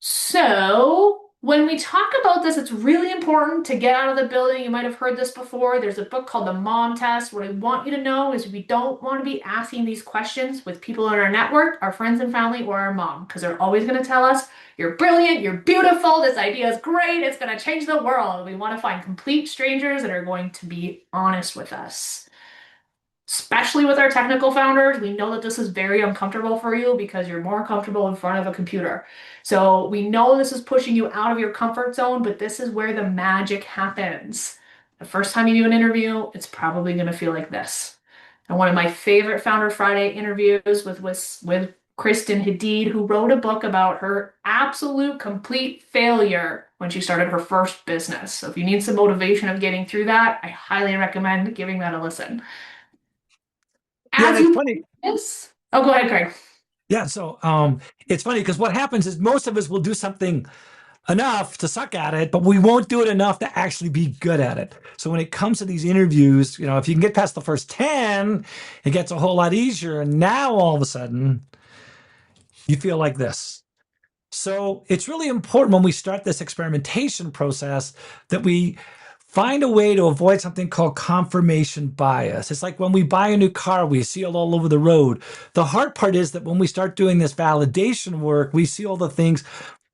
So when we talk about this, it's really important to get out of the building. You might have heard this before. There's a book called The Mom Test. What I want you to know is we don't want to be asking these questions with people in our network, our friends and family, or our mom, because they're always going to tell us, you're brilliant, you're beautiful, this idea is great, it's going to change the world. We want to find complete strangers that are going to be honest with us. Especially with our technical founders, we know that this is very uncomfortable for you because you're more comfortable in front of a computer. So we know this is pushing you out of your comfort zone, but this is where the magic happens. The first time you do an interview, it's probably going to feel like this. And one of my favorite Founder Friday interviews with Kristen Hadid, who wrote a book about her absolute complete failure when she started her first business. So if you need some motivation of getting through that, I highly recommend giving that a listen. Yeah, As it's you funny. Oh, go ahead, Craig. Yeah, so it's funny because what happens is most of us will do something enough to suck at it, but we won't do it enough to actually be good at it. So when it comes to these interviews, if you can get past the first 10, it gets a whole lot easier. And now all of a sudden, you feel like this. So it's really important when we start this experimentation process that we find a way to avoid something called confirmation bias. It's like when we buy a new car, we see it all over the road. The hard part is that when we start doing this validation work, we see all the things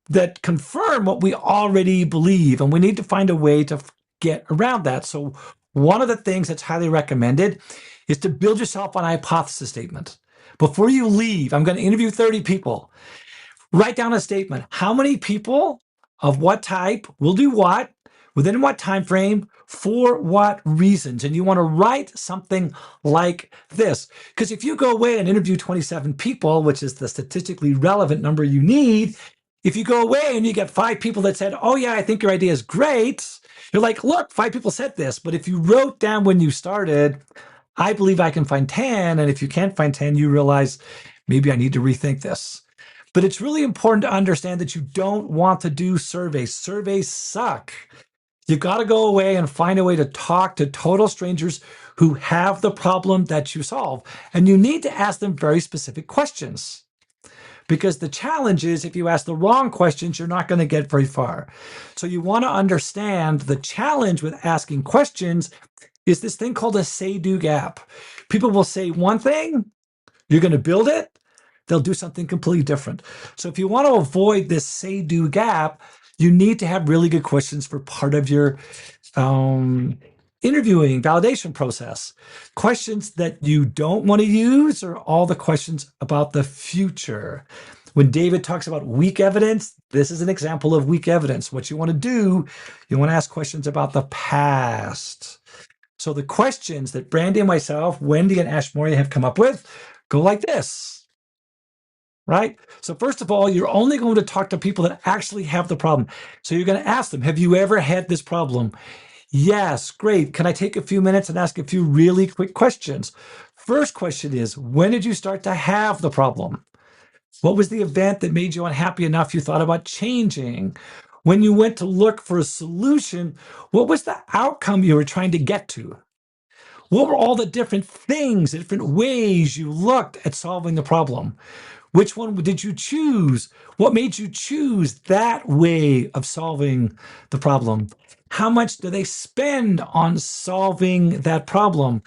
that confirm what we already believe, and we need to find a way to get around that. So one of the things that's highly recommended is to build yourself an hypothesis statement. Before you leave, I'm going to interview 30 people. Write down a statement. How many people of what type will do what, within what time frame, for what reasons? And you want to write something like this. Because if you go away and interview 27 people, which is the statistically relevant number you need, if you go away and you get 5 people that said, oh yeah, I think your idea is great, you're like, look, 5 people said this. But if you wrote down when you started, I believe I can find 10. And if you can't find 10, you realize maybe I need to rethink this. But it's really important to understand that you don't want to do surveys. Surveys suck. You've got to go away and find a way to talk to total strangers who have the problem that you solve. And you need to ask them very specific questions. Because the challenge is if you ask the wrong questions, you're not going to get very far. So you want to understand the challenge with asking questions is this thing called a say-do gap. People will say one thing, you're going to build it, they'll do something completely different. So if you want to avoid this say-do gap, you need to have really good questions for part of your interviewing validation process. Questions that you don't want to use are all the questions about the future. When David talks about weak evidence, this is an example of weak evidence. What you want to do, you want to ask questions about the past. So the questions that Brandy and myself, Wendy and Ashmoria have come up with go like this, right? So first of all, you're only going to talk to people that actually have the problem. So you're going to ask them, have you ever had this problem? Yes, great. Can I take a few minutes and ask a few really quick questions? First question is, when did you start to have the problem? What was the event that made you unhappy enough you thought about changing? When you went to look for a solution, what was the outcome you were trying to get to? What were all the different things, the different ways you looked at solving the problem? Which one did you choose? What made you choose that way of solving the problem? How much do they spend on solving that problem?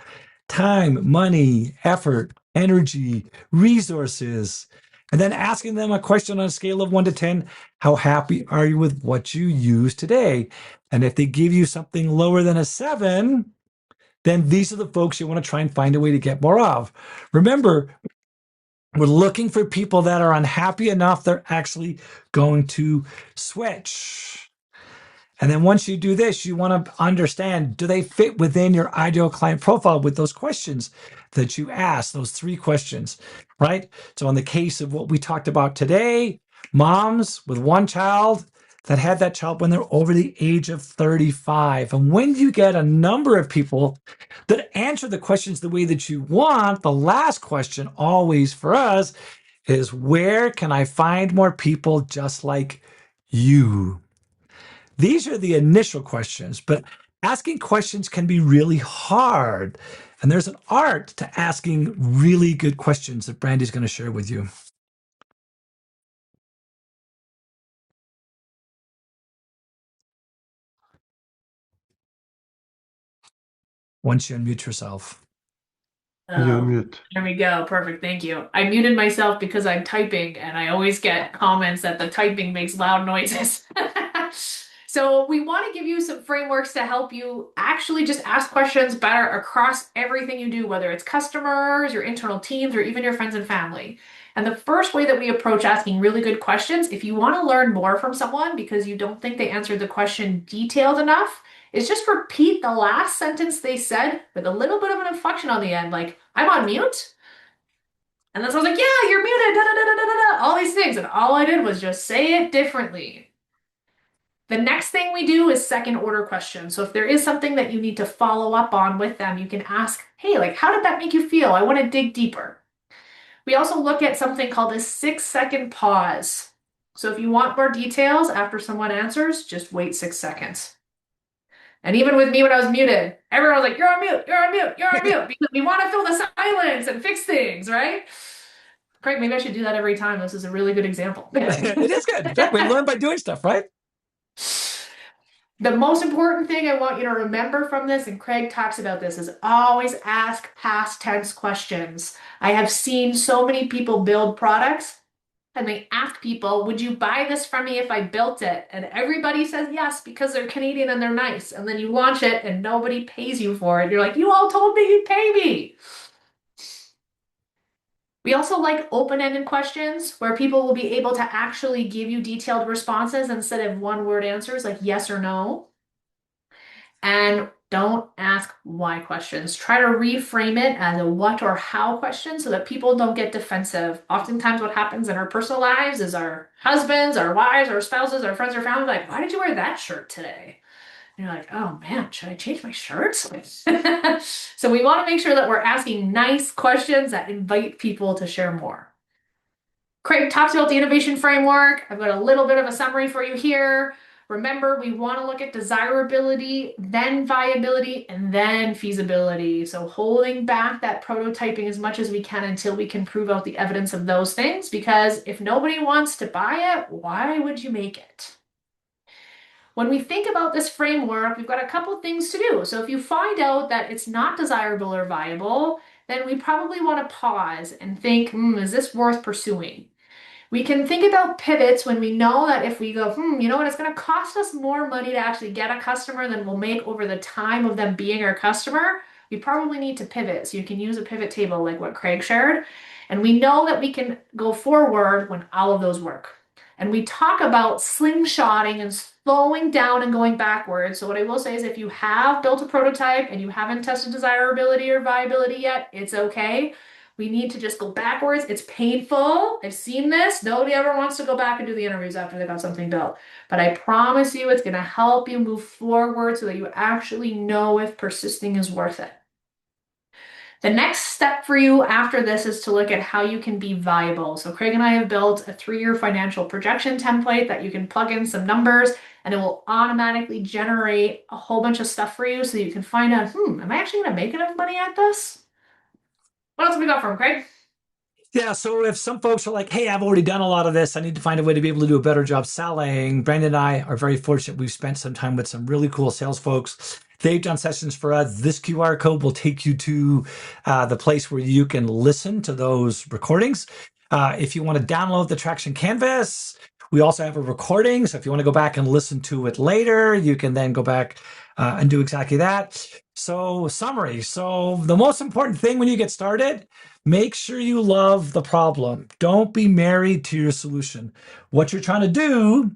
Time, money, effort, energy, resources. And then asking them a question on a scale of 1 to 10, how happy are you with what you use today? And if they give you something lower than a 7, then these are the folks you want to try and find a way to get more of. Remember, we're looking for people that are unhappy enough they're actually going to switch. And then once you do this, you want to understand, do they fit within your ideal client profile with those questions that you ask, those 3 questions, right? So in the case of what we talked about today, moms with 1 child that had that child when they're over the age of 35. And when you get a number of people that answer the questions the way that you want, the last question always for us is, where can I find more people just like you? These are the initial questions, but asking questions can be really hard. And there's an art to asking really good questions that Brandy's going to share with you. Once you unmute yourself. You mute. There we go. Perfect. Thank you. I muted myself because I'm typing and I always get comments that the typing makes loud noises. So we want to give you some frameworks to help you actually just ask questions better across everything you do, whether it's customers, your internal teams, or even your friends and family. And the first way that we approach asking really good questions, if you want to learn more from someone because you don't think they answered the question detailed enough, is just repeat the last sentence they said with a little bit of an inflection on the end, like, I'm on mute. And then someone's like, yeah, you're muted, da, da, da, da, da, da, all these things. And all I did was just say it differently. The next thing we do is second order questions. So if there is something that you need to follow up on with them, you can ask, hey, like, how did that make you feel? I want to dig deeper. We also look at something called a 6-second pause. So if you want more details after someone answers, just wait 6 seconds. And even with me when I was muted, everyone was like, you're on mute, you're on mute, you're on mute, because we want to fill the silence and fix things, right? Craig, maybe I should do that every time. This is a really good example. It is good. We learn by doing stuff, right? The most important thing I want you to remember from this, and Craig talks about this, is always ask past tense questions. I have seen so many people build products and they ask people, would you buy this from me if I built it? And everybody says yes because they're Canadian and they're nice. And then you launch it and nobody pays you for it. You're like, you all told me you'd pay me. We also like open-ended questions where people will be able to actually give you detailed responses instead of one-word answers like yes or no. And don't ask why questions. Try to reframe it as a what or how question so that people don't get defensive. Oftentimes what happens in our personal lives is our husbands, our wives, our spouses, our friends, our family, like, why did you wear that shirt today? And you're like, oh man, should I change my shirts? So we want to make sure that we're asking nice questions that invite people to share more. Craig talks about the innovation framework. I've got a little bit of a summary for you here. Remember, we want to look at desirability, then viability, and then feasibility. So holding back that prototyping as much as we can until we can prove out the evidence of those things, because if nobody wants to buy it, why would you make it? When we think about this framework, we've got a couple things to do. So if you find out that it's not desirable or viable, then we probably want to pause and think, is this worth pursuing? We can think about pivots when we know that if we go, you know what, it's going to cost us more money to actually get a customer than we'll make over the time of them being our customer. We probably need to pivot. So you can use a pivot table like what Craig shared. And we know that we can go forward when all of those work. And we talk about slingshotting and slowing down and going backwards. So what I will say is if you have built a prototype and you haven't tested desirability or viability yet, it's okay. We need to just go backwards. It's painful. I've seen this. Nobody ever wants to go back and do the interviews after they got something built. But I promise you it's going to help you move forward so that you actually know if persisting is worth it. The next step for you after this is to look at how you can be viable. So Craig and I have built a 3-year financial projection template that you can plug in some numbers and it will automatically generate a whole bunch of stuff for you so you can find out, am I actually going to make enough money at this? What else have we got from Craig? Yeah, so if some folks are like, hey, I've already done a lot of this, I need to find a way to be able to do a better job selling. Brandy and I are very fortunate. We've spent some time with some really cool sales folks. They've done sessions for us. This QR code will take you to the place where you can listen to those recordings. If you want to download the Traction Canvas, we also have a recording. So if you want to go back and listen to it later, you can then go back and do exactly that. So summary. So the most important thing when you get started, make sure you love the problem. Don't be married to your solution. What you're trying to do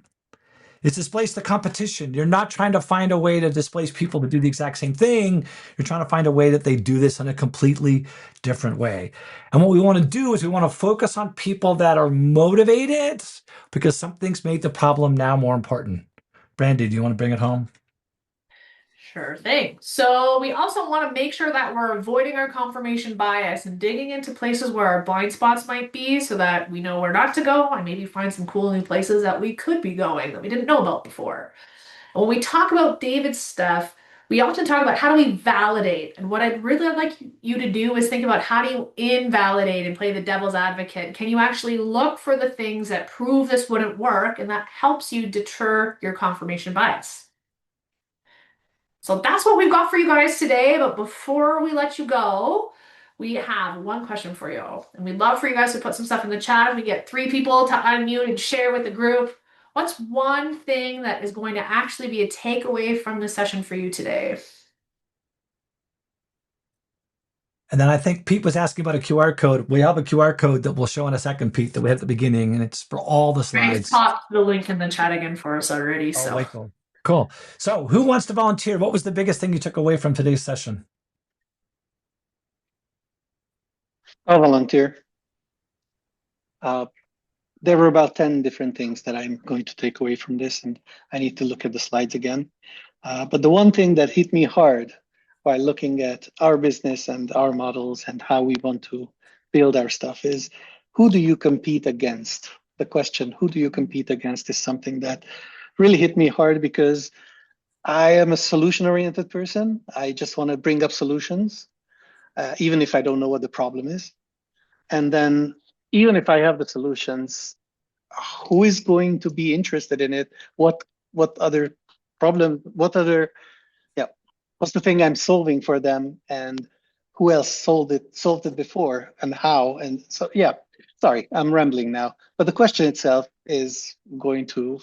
is displace the competition. You're not trying to find a way to displace people to do the exact same thing. You're trying to find a way that they do this in a completely different way. And what we want to do is we want to focus on people that are motivated because something's made the problem now more important. Brandy, do you want to bring it home? Sure thing. So we also want to make sure that we're avoiding our confirmation bias and digging into places where our blind spots might be so that we know where not to go and maybe find some cool new places that we could be going that we didn't know about before. And when we talk about David's stuff, we often talk about how do we validate. And what I'd really like you to do is think about how do you invalidate and play the devil's advocate. Can you actually look for the things that prove this wouldn't work? And that helps you deter your confirmation bias. So that's what we've got for you guys today. But before we let you go, we have one question for you. And we'd love for you guys to put some stuff in the chat. If we get 3 people to unmute and share with the group, what's one thing that is going to actually be a takeaway from the session for you today? And then I think Pete was asking about a QR code. We have a QR code that we'll show in a second, Pete, that we have at the beginning, and it's for all the slides. I popped the link in the chat again for us already. So. Cool. So who wants to volunteer? What was the biggest thing you took away from today's session? I'll volunteer. There were about 10 different things that I'm going to take away from this, and I need to look at the slides again. But the one thing that hit me hard while looking at our business and our models and how we want to build our stuff is, who do you compete against? The question, who do you compete against, is something that really hit me hard, because I am a solution-oriented person. I just want to bring up solutions, even if I don't know what the problem is. And then even if I have the solutions, who is going to be interested in it? What other problem, what's the thing I'm solving for them, and who else solved it before, and how? And so, sorry, I'm rambling now. But the question itself is going to,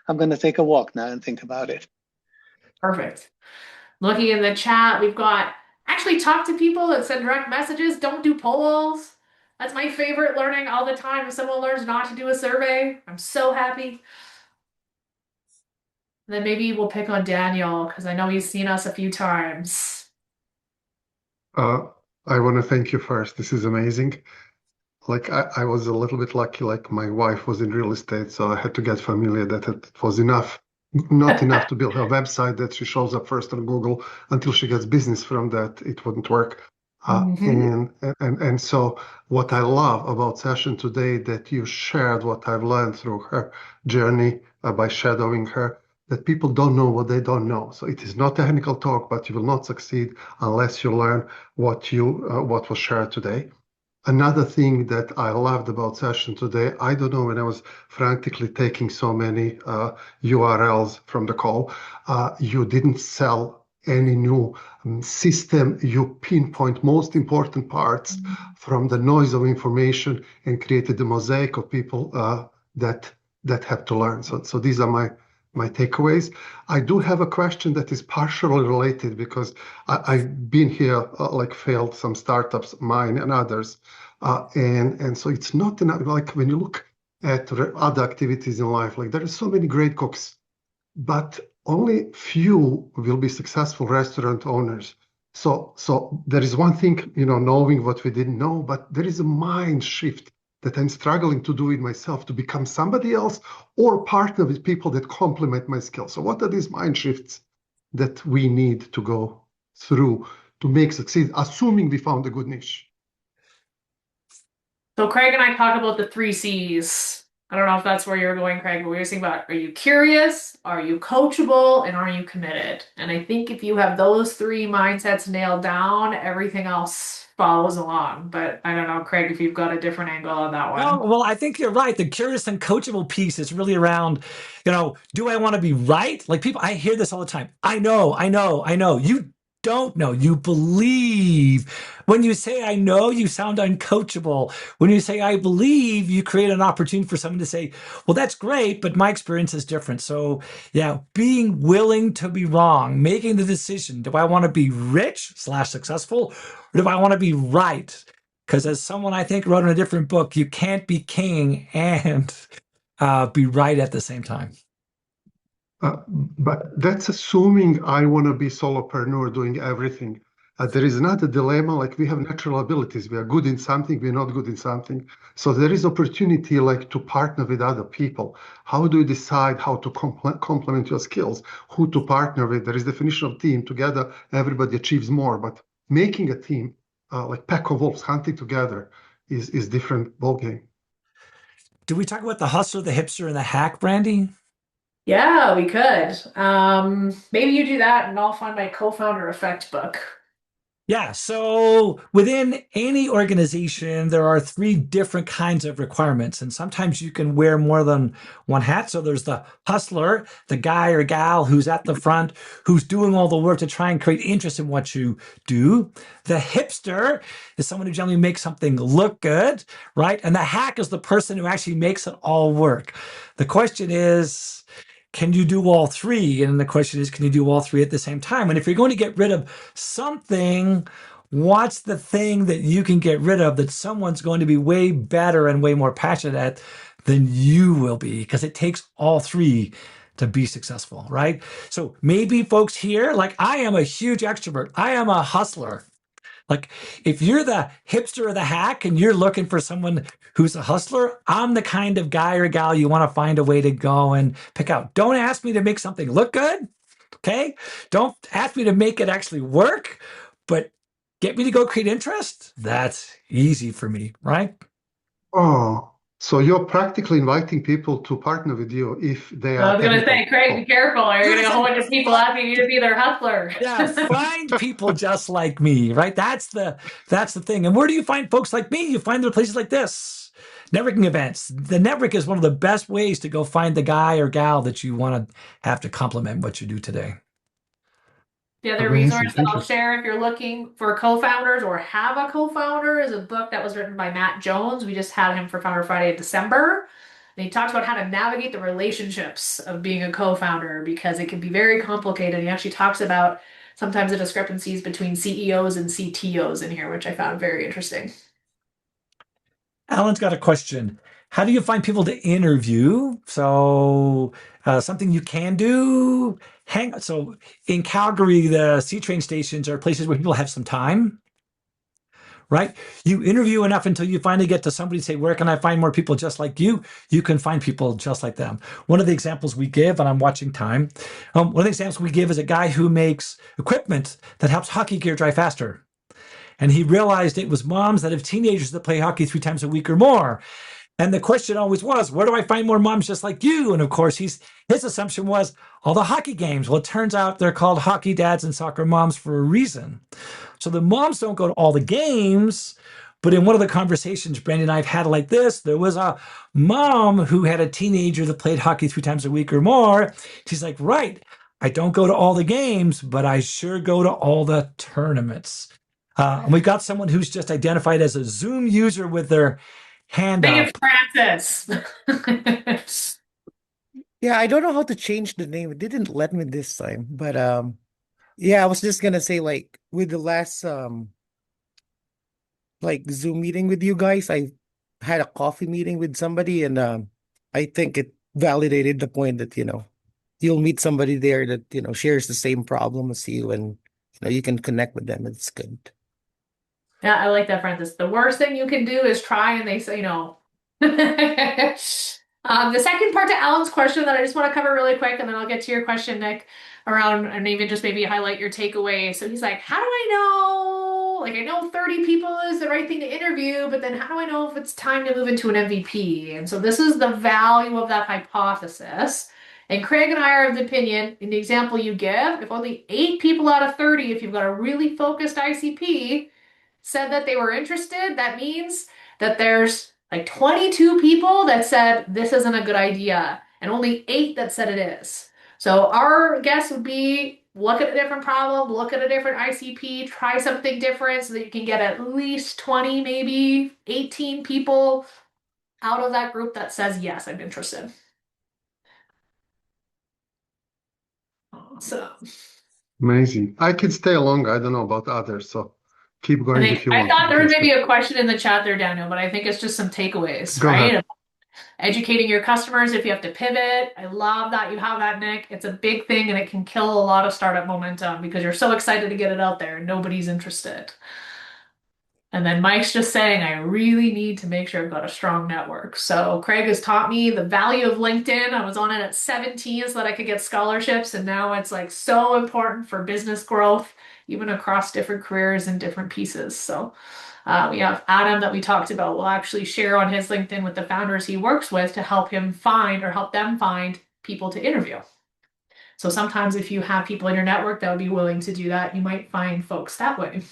I'm going to take a walk now and think about it. Perfect. Looking in the chat, we've got actually talk to people and send direct messages. Don't do polls. That's my favorite learning all the time. If someone learns not to do a survey, I'm so happy. And then maybe we'll pick on Daniel, because I know he's seen us a few times. I want to thank you first. This is amazing. Like I was a little bit lucky, like my wife was in real estate, so I had to get familiar that it was not enough to build a website that she shows up first on Google. Until she gets business from that, it wouldn't work. And so what I love about session today, that you shared what I've learned through her journey by shadowing her, that people don't know what they don't know. So it is not technical talk, but you will not succeed unless you learn what was shared today. Another thing that I loved about session today, I don't know, when I was frantically taking so many URLs from the call, you didn't sell any new system. You pinpoint most important parts from the noise of information and created the mosaic of people that have to learn. So these are my takeaways. I do have a question that is partially related, because I've been here, failed some startups, mine and others. And so it's not enough, like when you look at other activities in life, like there are so many great cooks, but only few will be successful restaurant owners. So there is one thing, knowing what we didn't know, but there is a mind shift that I'm struggling to do it myself, to become somebody else or partner with people that complement my skills. So what are these mind shifts that we need to go through to make succeed, assuming we found a good niche? So Craig and I talked about the 3 C's. I don't know if that's where you're going, Craig, but we were thinking about, are you curious, are you coachable, and are you committed? And I think if you have those 3 mindsets nailed down, everything else follows along. But I don't know, Craig, if you've got a different angle on that one. No, well, I think you're right. The curious and coachable piece is really around, do I want to be right? Like people, I hear this all the time. I know. You don't know. You believe. When you say I know, you sound uncoachable. When you say I believe, you create an opportunity for someone to say, well, that's great, but my experience is different. So yeah, being willing to be wrong, making the decision. Do I want to be rich/successful, or do I want to be right? Because as someone I think wrote in a different book, you can't be king and be right at the same time. But that's assuming I want to be solopreneur doing everything. There is another dilemma, like we have natural abilities. We are good in something, we're not good in something. So there is opportunity to partner with other people. How do you decide how to complement your skills? Who to partner with? There is definition of team. Together, everybody achieves more. But making a team, like pack of wolves hunting together, is different ballgame. Do we talk about the hustler, the hipster, and the hack, Brandy? Yeah, we could. Maybe you do that and I'll find my co-founder effect book. Yeah, so within any organization, there are 3 different kinds of requirements, and sometimes you can wear more than one hat. So there's the hustler, the guy or gal who's at the front, who's doing all the work to try and create interest in what you do. The hipster is someone who generally makes something look good, right? And the hack is the person who actually makes it all work. The question is, can you do all 3? And the question is, can you do all 3 at the same time? And if you're going to get rid of something, what's the thing that you can get rid of that someone's going to be way better and way more passionate at than you will be? Because it takes all 3 to be successful, right? So maybe folks here, like I am a huge extrovert. I am a hustler. Like, if you're the hipster or the hack and you're looking for someone who's a hustler, I'm the kind of guy or gal you want to find a way to go and pick out. Don't ask me to make something look good. Okay. Don't ask me to make it actually work, but get me to go create interest. That's easy for me, right? Oh, so you're practically inviting people to partner with you if they I are was going to technical say, Craig, be people. careful. Or you're going to get a whole Listen, bunch of people asking you to be their hustler. yeah, find people just like me, right? That's the thing. And where do you find folks like me? You find them at places like this. Networking events. The network is one of the best ways to go find the guy or gal that you want to have to complement what you do today. The other Amazing. resource that Thank I'll you. share if you're looking for co-founders or have a co-founder is a book that was written by Matt Jones. We just had him for Founder Friday in December. And he talks about how to navigate the relationships of being a co-founder because it can be very complicated. He actually talks about sometimes the discrepancies between CEOs and CTOs in here, which I found very interesting. Alan's got a question. How do you find people to interview? So something you can do. So in Calgary, the C train stations are places where people have some time, right? You interview enough until you finally get to somebody say, where can I find more people just like you? You can find people just like them. One of the examples we give, and I'm watching time, one of the examples we give is a guy who makes equipment that helps hockey gear dry faster. And he realized it was moms that have teenagers that play hockey 3 times a week or more. And the question always was, where do I find more moms just like you? And of course, his assumption was all the hockey games. Well, it turns out they're called hockey dads and soccer moms for a reason. So the moms don't go to all the games. But in one of the conversations Brandy and I have had like this, there was a mom who had a teenager that played hockey 3 times a week or more. She's like, right, I don't go to all the games, but I sure go to all the tournaments. And we've got someone who's just identified as a Zoom user with their hand I up. think it's Francis. Yeah, I don't know how to change the name. It didn't let me this time. But yeah, I was just gonna say like with the last like Zoom meeting with you guys, I had a coffee meeting with somebody and I think it validated the point that, you'll meet somebody there that, shares the same problem as you and you can connect with them. It's good. Yeah, I like that, Francis. The worst thing you can do is try and they say no. The second part to Alan's question that I just want to cover really quick, and then I'll get to your question, Nick, around and even just maybe highlight your takeaway. So he's like, how do I know? Like, I know 30 people is the right thing to interview, but then how do I know if it's time to move into an MVP? And so this is the value of that hypothesis. And Craig and I are of the opinion, in the example you give, if only 8 people out of 30, if you've got a really focused ICP, said that they were interested, that means that there's like 22 people that said this isn't a good idea, and only 8 that said it is. So our guess would be look at a different problem, look at a different ICP, try something different so that you can get at least 20, maybe 18 people out of that group that says, yes, I'm interested. So Amazing. I could stay longer. I don't know about others, so keep going if you I want. thought there was Please. maybe a question in the chat there, Daniel, but I think it's just some takeaways, Go right? ahead. Educating your customers if you have to pivot. I love that you have that, Nick. It's a big thing and it can kill a lot of startup momentum because you're so excited to get it out there and nobody's interested. And then Mike's just saying, I really need to make sure I've got a strong network. So Craig has taught me the value of LinkedIn. I was on it at 17 so that I could get scholarships. And now it's like so important for business growth, even across different careers and different pieces. So we have Adam that we talked about. We'll actually share on his LinkedIn with the founders he works with to help him find or help them find people to interview. So sometimes if you have people in your network that would be willing to do that, you might find folks that way.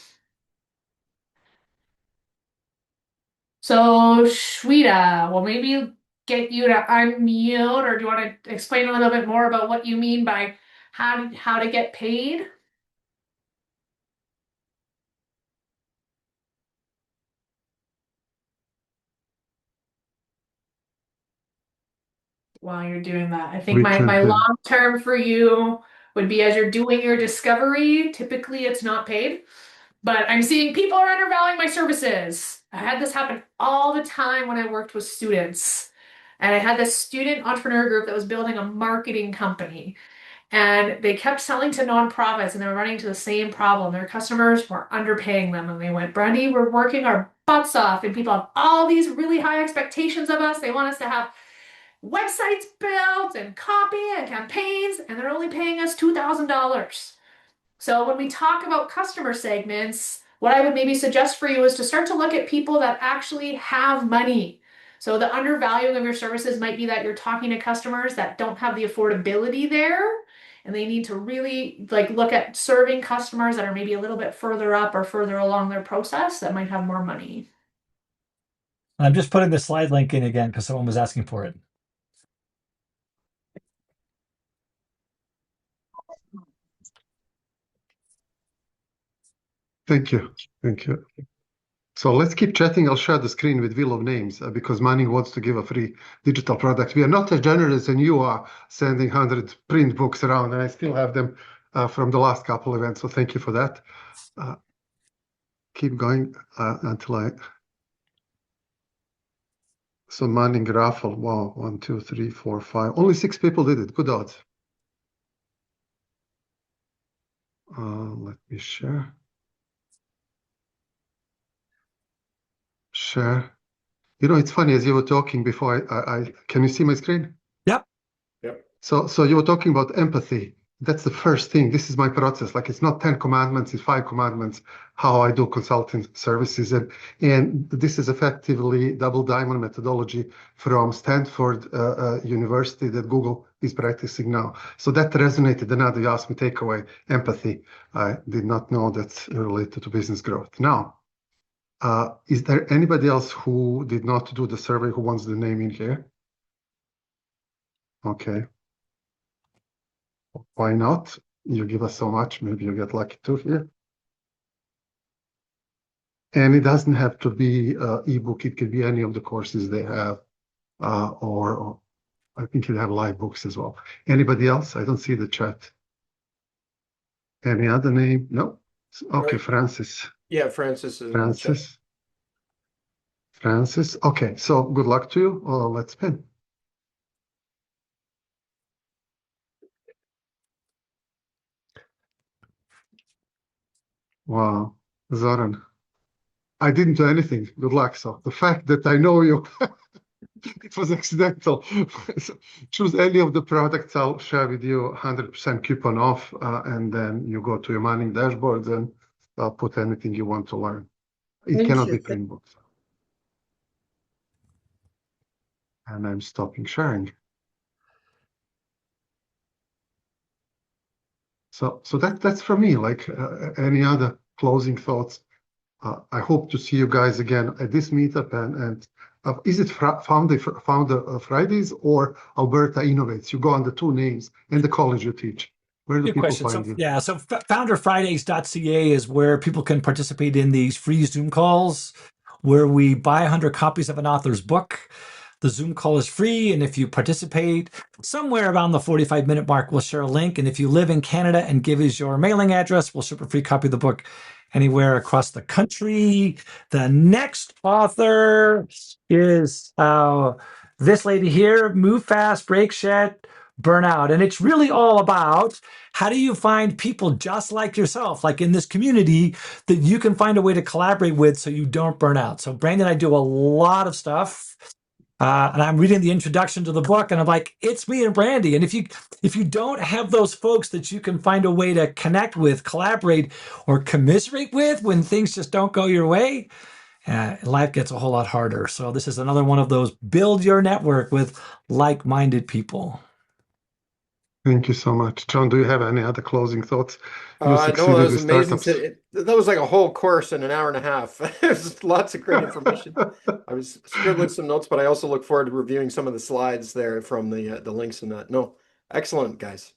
So Shweta, well, maybe get you to unmute, or do you want to explain a little bit more about what you mean by how to get paid? While you're doing that, I think We my can do. long term for you would be as you're doing your discovery, typically it's not paid, but I'm seeing people are undervaluing my services. I had this happen all the time when I worked with students. And I had this student entrepreneur group that was building a marketing company. And they kept selling to nonprofits and they were running into the same problem. Their customers were underpaying them. And they went, Brandy, we're working our butts off. And people have all these really high expectations of us. They want us to have websites built and copy and campaigns, and they're only paying us $2,000. So when we talk about customer segments, what I would maybe suggest for you is to start to look at people that actually have money. So the undervaluing of your services might be that you're talking to customers that don't have the affordability there, and they need to really look at serving customers that are maybe a little bit further up or further along their process that might have more money. I'm just putting the slide link in again because someone was asking for it. Thank you. Thank you. So let's keep chatting. I'll share the screen with Wheel of Names because Manning wants to give a free digital product. We are not as generous as you are sending 100 print books around, and I still have them from the last couple events. So thank you for that. Keep going until I. So Manning raffle. Wow, 1, 2, 3, 4, 5. Only 6 people did it. Good odds. Let me share. Share. You know, it's funny, as you were talking before, I can you see my screen? Yep. Yep. So you were talking about empathy. That's the first thing. This is my process. Like, it's not 10 commandments, it's 5 commandments, how I do consulting services. And this is effectively double diamond methodology from Stanford University that Google is practicing now. So that resonated. Another, you asked me takeaway, empathy. I did not know that's related to business growth. Now, is there anybody else who did not do the survey who wants the name in here? Okay. Why not? You give us so much, maybe you get lucky too here. And it doesn't have to be ebook. It could be any of the courses they have, or I think you have live books as well. Anybody else? I don't see the chat. Any other name? No. Okay, Right. Francis. Yeah, Francis is Francis. Francis. Okay, so good luck to you. Let's spin. Wow, Zoran. I didn't do anything. Good luck. So the fact that I know you, it was accidental. So choose any of the products. I'll share with you 100% coupon off, and then you go to your Manning dashboards and put anything you want to learn. It cannot be print books. And I'm stopping sharing. So that's for me. Like any other closing thoughts. I hope to see you guys again at this meetup. And is it Founder Fridays or Alberta Innovates? You go on the 2 names and the college you teach. Where do Good people question. find you? Yeah, so founderfridays.ca is where people can participate in these free Zoom calls where we buy 100 copies of an author's book. The Zoom call is free, and if you participate somewhere around the 45-minute mark, we'll share a link. And if you live in Canada and give us your mailing address, we'll ship a free copy of the book anywhere across the country. The next author is this lady here, Move Fast, Break Shit, Burnout. And it's really all about how do you find people just like yourself, like in this community, that you can find a way to collaborate with so you don't burn out. So Brandy and I do a lot of stuff. And I'm reading the introduction to the book, and I'm like, it's me and Brandy. And if you don't have those folks that you can find a way to connect with, collaborate, or commiserate with when things just don't go your way, life gets a whole lot harder. So this is another one of those build your network with like-minded people. Thank you so much. John, do you have any other closing thoughts? You No, succeeded that was with amazing. startups. That was like a whole course in an hour and a half. There's lots of great information. I was scribbling some notes, but I also look forward to reviewing some of the slides there from the links and that. No, excellent, guys.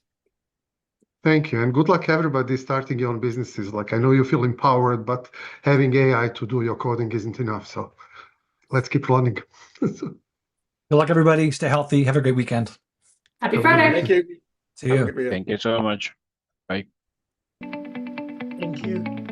Thank you. And good luck, everybody, starting your own businesses. Like, I know you feel empowered, but having AI to do your coding isn't enough. So let's keep running. Good luck, everybody. Stay healthy. Have a great weekend. Happy Have a good Friday. weekend. Thank you. See Have a you. good weekend. Thank you so much. Bye. Thank you.